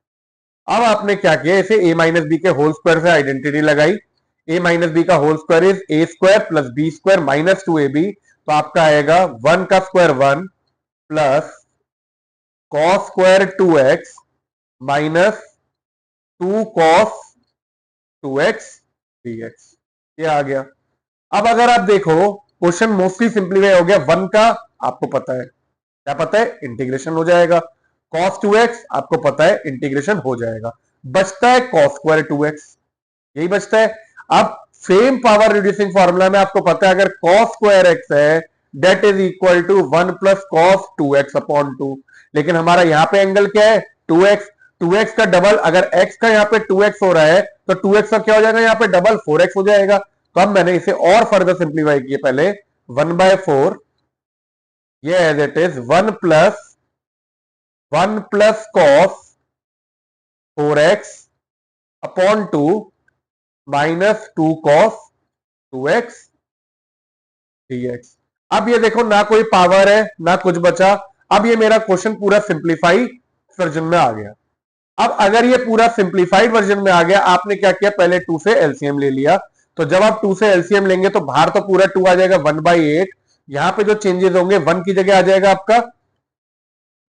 अब आपने क्या किया, इसे a माइनस बी के होल स्क्वायर से आइडेंटिटी लगाई। a माइनस बी का whole square is A square plus B square minus 2ab। तो आपका आएगा 1 का square 1 plus cos square 2x minus 2 cos 2x dx। ये आ गया। अब अगर आप देखो क्वेश्चन मोस्टली सिंप्लीफाई हो गया। 1 का आपको पता है, क्या पता है, इंटीग्रेशन हो जाएगा। cos 2x आपको पता है इंटीग्रेशन हो जाएगा। बचता है cos स्क्वायर 2x, यही बचता है। अब सेम पावर रिड्यूसिंग फॉर्मूला में आपको पता है अगर cos स्क्वायर x है that is equal to 1 plus cos 2x upon 2, लेकिन हमारा यहां पे एंगल क्या है 2x। 2x का डबल, अगर x का यहाँ पे 2x हो रहा है तो 2x का क्या हो जाएगा यहाँ पे डबल 4x हो जाएगा। तो अब मैंने इसे और फर्दर सिंप्लीफाई किया, पहले 1/4 ये as it is 1 plus cos 4x upon 2 minus 2 cos 2x dx। अब ये देखो ना कोई पावर है ना कुछ बचा। अब ये मेरा क्वेश्चन पूरा सिंप्लीफाई वर्जन में आ गया। अब अगर ये पूरा सिंप्लीफाइड वर्जन में आ गया, आपने क्या किया, पहले 2 से एलसीएम ले लिया। तो जब आप 2 से एलसीएम लेंगे तो बाहर तो पूरा 2 आ जाएगा 1/8। यहां पे जो चेंजेस होंगे 1 की जगह आ जाएगा आपका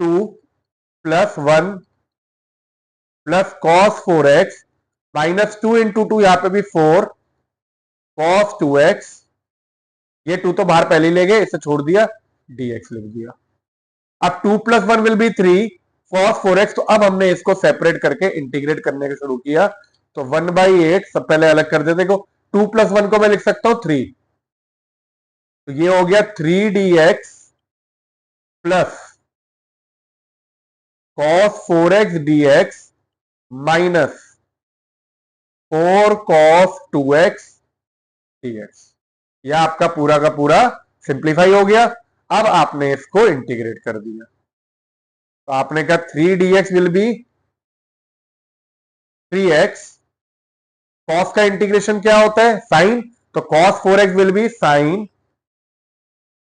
2 plus 1 plus cos 4x minus 2 into 2, यहां पे भी 4 कॉस 2x। ये 2 तो बाहर पहले ही ले गए, इसे छोड़ दिया, dx लिख दिया। अब 2 plus 1 will be 3 cos 4x। तो अब हमने इसको सेपरेट करके इंटीग्रेट करने का शुरू किया। तो 1/8 सब पहले अलग कर देते। देखो 2 प्लस 1 को मैं लिख सकता हूं 3। तो ये हो गया 3dx plus cos 4x dx minus 4 cos 2x dx। यह आपका पूरा का पूरा सिंप्लीफाई हो गया। अब आपने इसको इंटीग्रेट कर दिया। तो आपने कहा 3dx will be 3x। cos का इंटीग्रेशन क्या होता है, साइन। तो cos 4x will be sine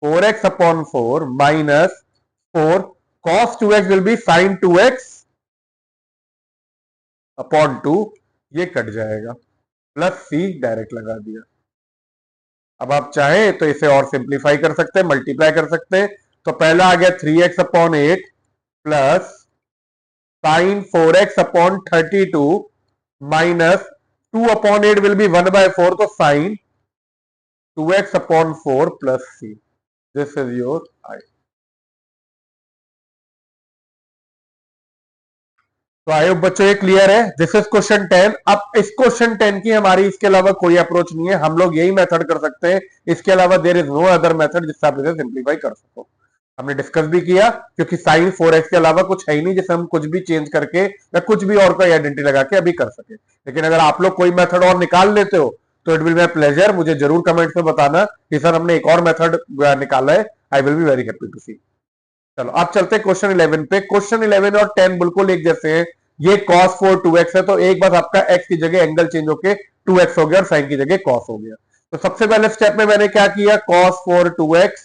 4x upon 4 minus 4 cos 2x will be sine 2x upon 2। ये कट जाएगा, प्लस c डायरेक्ट लगा दिया। अब आप चाहें तो इसे और सिंप्लीफाई कर सकते हैं, मल्टीप्लाई कर सकते हैं। तो पहला आ गया 3x upon 8 plus sine 4x upon 32 minus 2 upon 8 will be 1/4। तो sine 2x upon 4 plus c। This is your I. तो आई होप बच्चों ये क्लियर है। This is question 10। अब इस क्वेश्चन 10 की हमारी इसके अलावा कोई अप्रोच नहीं है, हम लोग यही मेथड कर सकते हैं। इसके अलावा there is no other method जिससे आप इसे सिंप्लीफाई कर सको। हमने डिस्कस भी किया क्योंकि साइन 4x के अलावा कुछ है ही नहीं जिसे हम कुछ भी चेंज करके या कुछ भी और कोई आइडेंटिटी लगा के अभी कर सके। लेकिन अगर आप लोग कोई मेथड और निकाल लेते हो तो इट विल बी प्लेजर। मुझे जरूर कमेंट में बताना कि सर हमने एक और मेथड निकाला है। I will be very happy to see. चलो अब चलते हैं क्वेश्चन 11 पे। क्वेश्चन 11 और 10 बिल्कुल एक जैसे हैं। ये cos 4 2x है, तो एक बार आपका x की जगह एंगल चेंज होके 2x हो गया और साइन की जगह cos हो गया। तो सबसे पहले स्टेप में मैंने क्या किया, cos 4 2x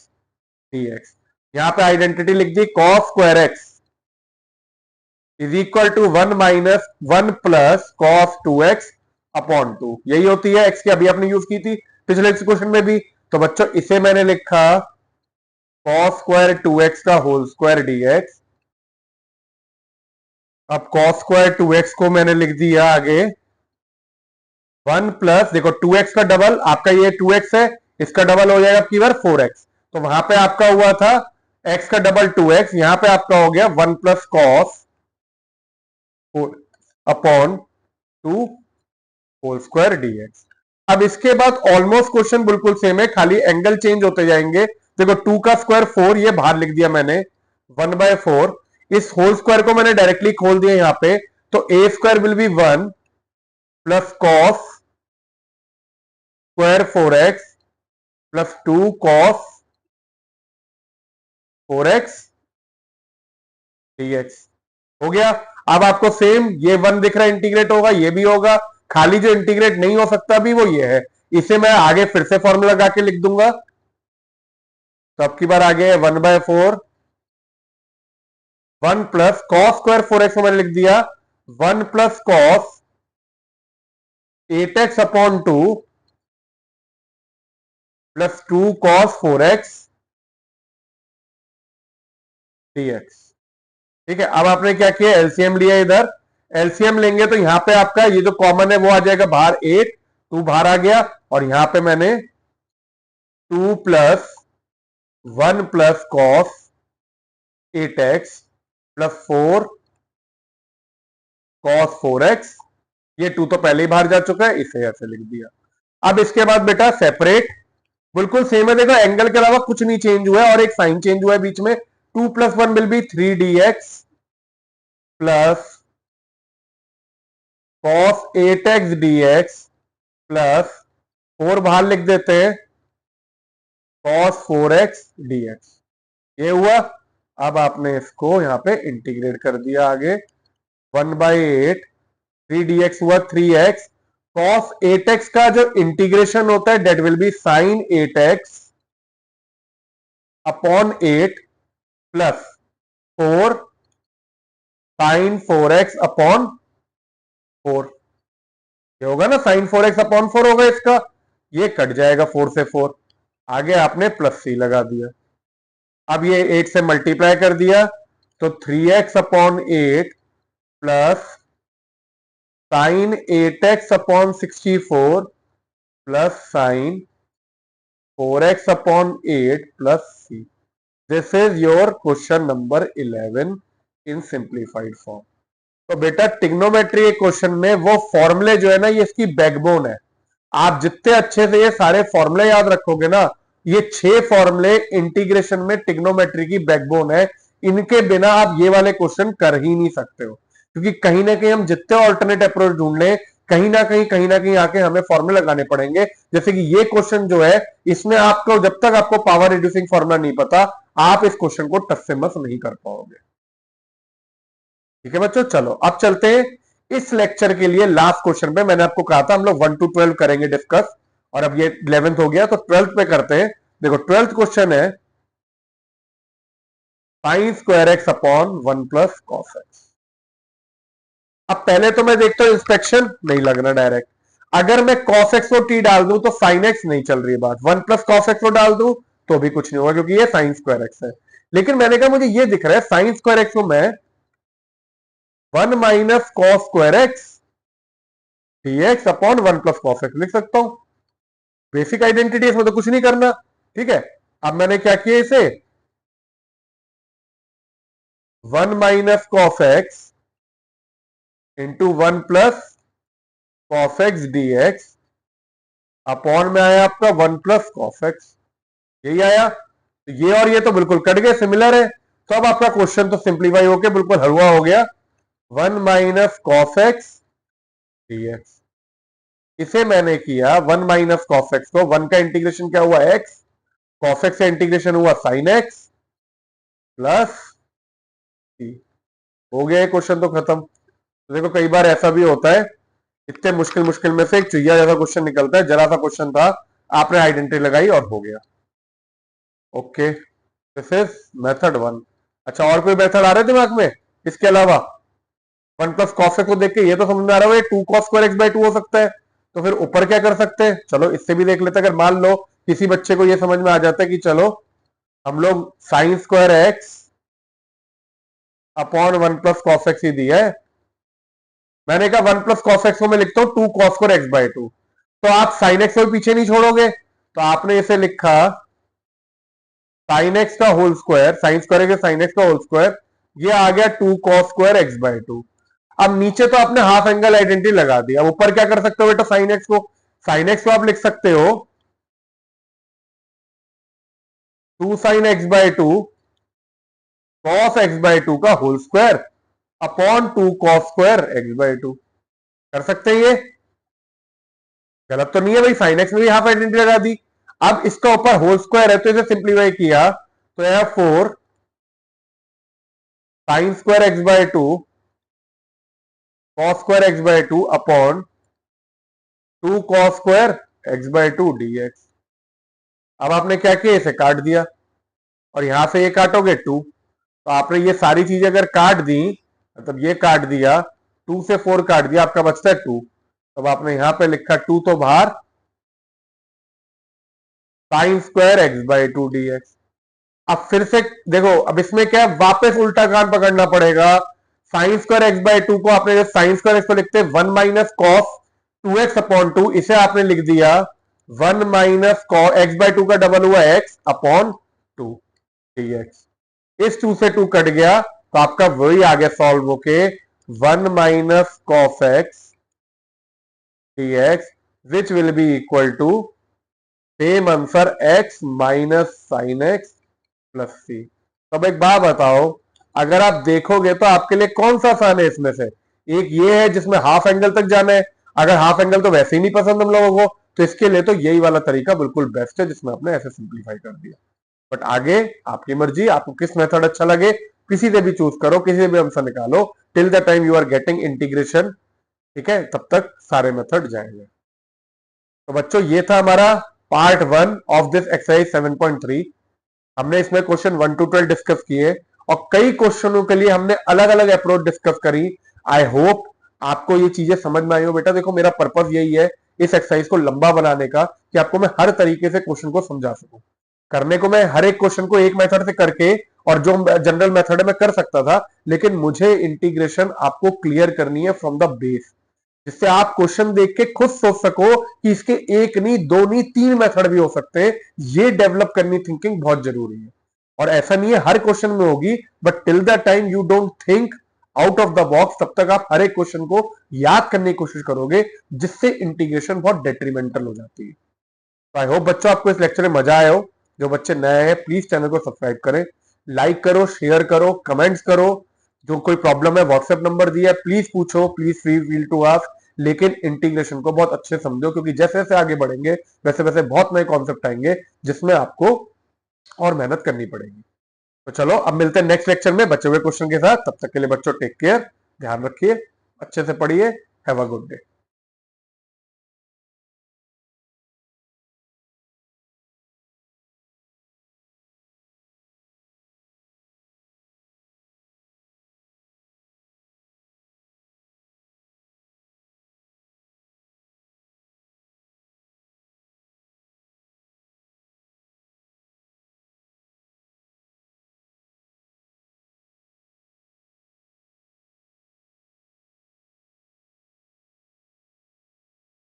dx। यहां पे आइडेंटिटी लिख दी, cos square x is equal to 1 minus 1 plus cos 2x upon 2। यही होती है x की, अभी आपने यूज की थी पिछले क्वेश्चन में भी। तो बच्चों इसे मैंने लिखा cos स्क्वायर 2x का होल स्क्वायर dx। अब cos स्क्वायर 2x को मैंने लिख दिया आगे 1 प्लस, देखो 2x का डबल आपका ये 2x है, इसका डबल हो जाएगा आपकी बार 4x। तो वहां पे आपका हुआ था x का डबल 2x, यहां पे आपका हो गया 1 plus cos upon 2 whole square dx। अब इसके बाद ऑलमोस्ट क्वेश्चन बिल्कुल सेम है, खाली एंगल चेंज होते जाएंगे। देखो 2 का स्क्वायर 4, ये बाहर लिख दिया मैंने 1/4। इस होल स्क्वायर को मैंने डायरेक्टली खोल दिया यहां पे। तो A square will be 1 plus cos square 4x plus 2 cos 4x dx हो गया। अब आपको सेम ये 1 दिख रहा है, इंटीग्रेट होगा, ये भी होगा। खाली जो इंटीग्रेट नहीं हो सकता भी वो ये है। इसे मैं आगे फिर से फॉर्मूला लगा के लिख दूंगा। तो अब की बार आगे 1/4 1 प्लस कॉस स्क्वायर 4x को मैंने लिख दिया 1 plus cos 8x upon 2 plus 2 cos 4x dx। ठीक है, अब आपने क्या किया, एलसीएम लिया इधर। एलसीएम लेंगे तो यहां पे आपका ये जो कॉमन है वो आ जाएगा बाहर 8, 2 बाहर आ गया। और यहां पे मैंने 2 plus 1 plus cos 8x plus 4 cos 4x, ये 2 तो पहले ही बाहर जा चुका है, इसे ऐसे लिख दिया। अब इसके बाद बेटा सेपरेट, बिल्कुल सेम है। देखो एंगल के अलावा कुछ नहीं चेंज हुआ है और एक साइन चेंज हुआ है बीच में। 2 plus 1 will be 3dx plus cos 8x dx plus 4 बाहर लिख देते हैं cos 4x dx। ये हुआ। अब आपने इसको यहां पे इंटीग्रेट कर दिया आगे 1/8 3dx हुआ 3x। cos 8x का जो इंटीग्रेशन होता है that will be sine 8x upon 8 plus 4 sine 4x upon 4। ये होगा ना, साइन 4x अपॉन 4 होगा इसका, ये कट जाएगा 4 से 4। आगे आपने प्लस सी लगा दिया। अब ये 8 से मल्टीप्लाई कर दिया तो 3x upon 8 plus sine 8x upon 64 plus sine 4x upon 8 plus C. This is your question number 11 in simplified form. तो बेटा टिग्नोमेट्री के क्वेश्चन में वो फॉर्मूले जो है ना, ये इसकी बैकबोन है। आप जितने अच्छे से ये सारे फॉर्मूले याद रखोगे ना, ये 6 फॉर्मूले इंटीग्रेशन में टिग्नोमेट्री की बैकबोन है। इनके बिना आप ये वाले क्वेश्चन कर ही नहीं सकते हो, क्योंकि कहीं ना कहीं हम जितने ऑल्टरनेट अप्रोच ढूंढ लें, कहीं ना कहीं आके हमें फॉर्मूले लगाने पड़ेंगे। जैसे कि ये क्वेश्चन जो है, इसमें आपको जब तक आपको पावर रिड्यूसिंग फॉर्मूला नहीं पता, आप इस क्वेश्चन को टस से मस नहीं कर पाओगे। ठीक है बच्चों, चलो अब चलते हैं इस लेक्चर के लिए लास्ट क्वेश्चन पे। मैंने आपको कहा था हम लोग 1 to 12 करेंगे डिस्कस, और अब ये 11th हो गया तो 12th पे करते हैं। देखो 12th क्वेश्चन है sine square x upon 1 plus cos x. अब पहले तो मैं देखता हूं इंस्पेक्शन नहीं लगना डायरेक्ट। अगर मैं कॉस एक्स को टी डाल दूं तो साइन एक्स नहीं चल रही बात, 1 प्लस कॉस एक्स को डाल दूं तो भी कुछ नहीं होगा, क्योंकि ये साइन स्क्वायर एक्स है। लेकिन मैंने कहा मुझे ये दिख रहा है साइन स्क्वायर एक्स को मैं 1 minus cos square x dx upon 1 plus cos x लिख सकता हूं। बेसिक आइडेंटिटी, इसमें तो कुछ नहीं करना। ठीक है, अब मैंने क्या किया, इसे 1 minus cos x into 1 plus cos X dx upon में आया आपका 1 प्लस कॉस एक्स, यही आया। तो ये और ये तो बिल्कुल कट गए, सिमिलर है। तो अब आपका क्वेश्चन तो सिंप्लीफाई होके बिल्कुल हलवा हो गया। 1 माइनस कॉस एक्स dx, इसे मैंने किया 1 माइनस कॉस एक्स को, 1 का इंटीग्रेशन क्या हुआ x, कॉस एक्स से इंटीग्रेशन हुआ साइन एक्स प्लस सी। हो गया क्वेश्चन तो खत्म। तो देखो कई बार ऐसा भी होता है, इतने मुश्किल मुश्किल में से एक चुहिया जैसा क्वेश्चन निकलता है, जरा सा क्वेश्चन था, आपने आइडेंटिटी लगाई और हो गया। Okay, this is method 1। अच्छा, और कोई मेथड आ रहा है दिमाग में इसके अलावा? 1 प्लस कॉस एक्स को देख के ये तो समझ में आ रहा है 2 कॉस स्क्वायर एक्स बाई 2 हो सकता है। तो फिर ऊपर क्या कर सकते हैं, चलो इससे भी देख लेते हैं। अगर मान लो किसी बच्चे को ये समझ में आ जाता है कि चलो हम लोग sine square x upon 1 plus cos X ही दिया है, मैंने कहा 1 प्लस कॉस एक्स को मैं लिखता हूं 2 कॉस स्क्वायर एक्स बाई 2। तो आप साइन एक्स को पीछे नहीं छोड़ोगे, तो आपने इसे लिखा साइन एक्स का whole square, sine square sine x का होल स्क्वायर, ये आ गया 2 कॉस स्क्वायर एक्स बाई 2। अब नीचे तो आपने हाफ एंगल आइडेंटिटी लगा दिया, अब ऊपर क्या कर सकते हो बेटा, साइन एक्स को, साइन एक्स को आप लिख सकते हो 2 sine x by 2 cos x by 2 का whole square upon 2 cos square x by 2। कर सकते हैं ये, गलत तो नहीं है भाई, साइन एक्स में भी हाफ आइडेंटिटी लगा दी। अब इसका ऊपर होल स्क्वायर है तो इसे सिंप्लीफाई किया तो यह 4 sign square x by 2 cos square x by 2 upon 2 cos square x by 2 dx। अब आपने क्या किया, इसे काट दिया, और यहां से ये काटोगे 2, तो आपने ये सारी चीजें अगर काट दी, मतलब ये काट दिया, 2 से 4 काट दिया, आपका बचता है 2। तब आपने यहां पे लिखा 2 तो बाहर sign square x by 2 dx। अब फिर से देखो, अब इसमें क्या है, वापस उल्टा कान पकड़ना पड़ेगा। साइन स्क्वायर एक्स बाई 2 को आपने साइन स्क्वायर एक्स को लिखते 1 माइनस कॉस 2x अपॉन 2, इसे आपने लिख दिया 1 माइनस एक्स बाई 2 का डबल हुआ x अपॉन 2 dx। इस 2 से 2 कट गया तो आपका वही आ गया सॉल्व होके 1 minus cos X dx which will be equal to same answer x minus sine X plus C. अब एक बात बताओ, अगर आप देखोगे तो आपके लिए कौन सा आसान है इसमें से? एक ये है जिसमें हाफ एंगल तक जाना है, अगर हाफ एंगल तो वैसे ही नहीं पसंद हम लोगों को, तो इसके लिए तो यही वाला तरीका बिल्कुल बेस्ट है जिसमें आपने ऐसे सिंप्लीफाई कर दिया। बट आगे आपकी मर्जी, आपको किस मेथड अच्छा लगे, किसी से भी चूज करो, किसी से भी आंसर निकालो, till the time you are getting integration. ठीक है, तब तक सारे मेथड जाएंगे। तो बच्चों ये था हमारा पार्ट 1 ऑफ दिस एक्सरसाइज 7.3। हमने इसमें क्वेश्चन 1 to 12 डिस्कस किए और कई क्वेश्चनों के लिए हमने अलग अलग अप्रोच डिस्कस करी। आई होप आपको ये चीजें समझ में आई हो। बेटा देखो, मेरा पर्पस यही है इस एक्सरसाइज को लंबा बनाने का कि आपको मैं हर तरीके से क्वेश्चन को समझा सकूं। करने को मैं हर एक क्वेश्चन को एक मेथड से करके और जो जनरल मेथड है मैं कर सकता था, लेकिन मुझे इंटीग्रेशन आपको क्लियर करनी है फ्रॉम द बेस, जिससे आप क्वेश्चन देख के खुद सोच सको कि इसके एक नहीं, दो नहीं, तीन मेथड भी हो सकते हैं। ये डेवलप करनी थिंकिंग बहुत जरूरी है। और ऐसा नहीं है हर क्वेश्चन में होगी, but till the time you don't think out of the box, तब तक आप हर एक क्वेश्चन को याद करने की कोशिश करोगे, जिससे इंटीग्रेशन बहुत डेट्रीमेंटल हो जाती है। तो आई होप बच्चों आपको इस लेक्चर में मजा आया हो। जो बच्चे नए हैं प्लीज चैनल को सब्सक्राइब करें, लाइक करो, शेयर करो, कमेंट्स करो। जो कोई प्रॉब्लम है व्हाट्सएप नंबर दिया है, प्लीज पूछो, please free feel to ask. लेकिन इंटीग्रेशन को बहुत अच्छे समझो, क्योंकि जैसे जैसे आगे बढ़ेंगे वैसे वैसे बहुत नए कॉन्सेप्ट आएंगे जिसमें आपको और मेहनत करनी पड़ेगी। तो चलो अब मिलते हैं नेक्स्ट लेक्चर में बचे हुए क्वेश्चन के साथ। तब तक के लिए बच्चों टेक केयर, ध्यान रखिए, अच्छे से पढ़िए। Have a good day.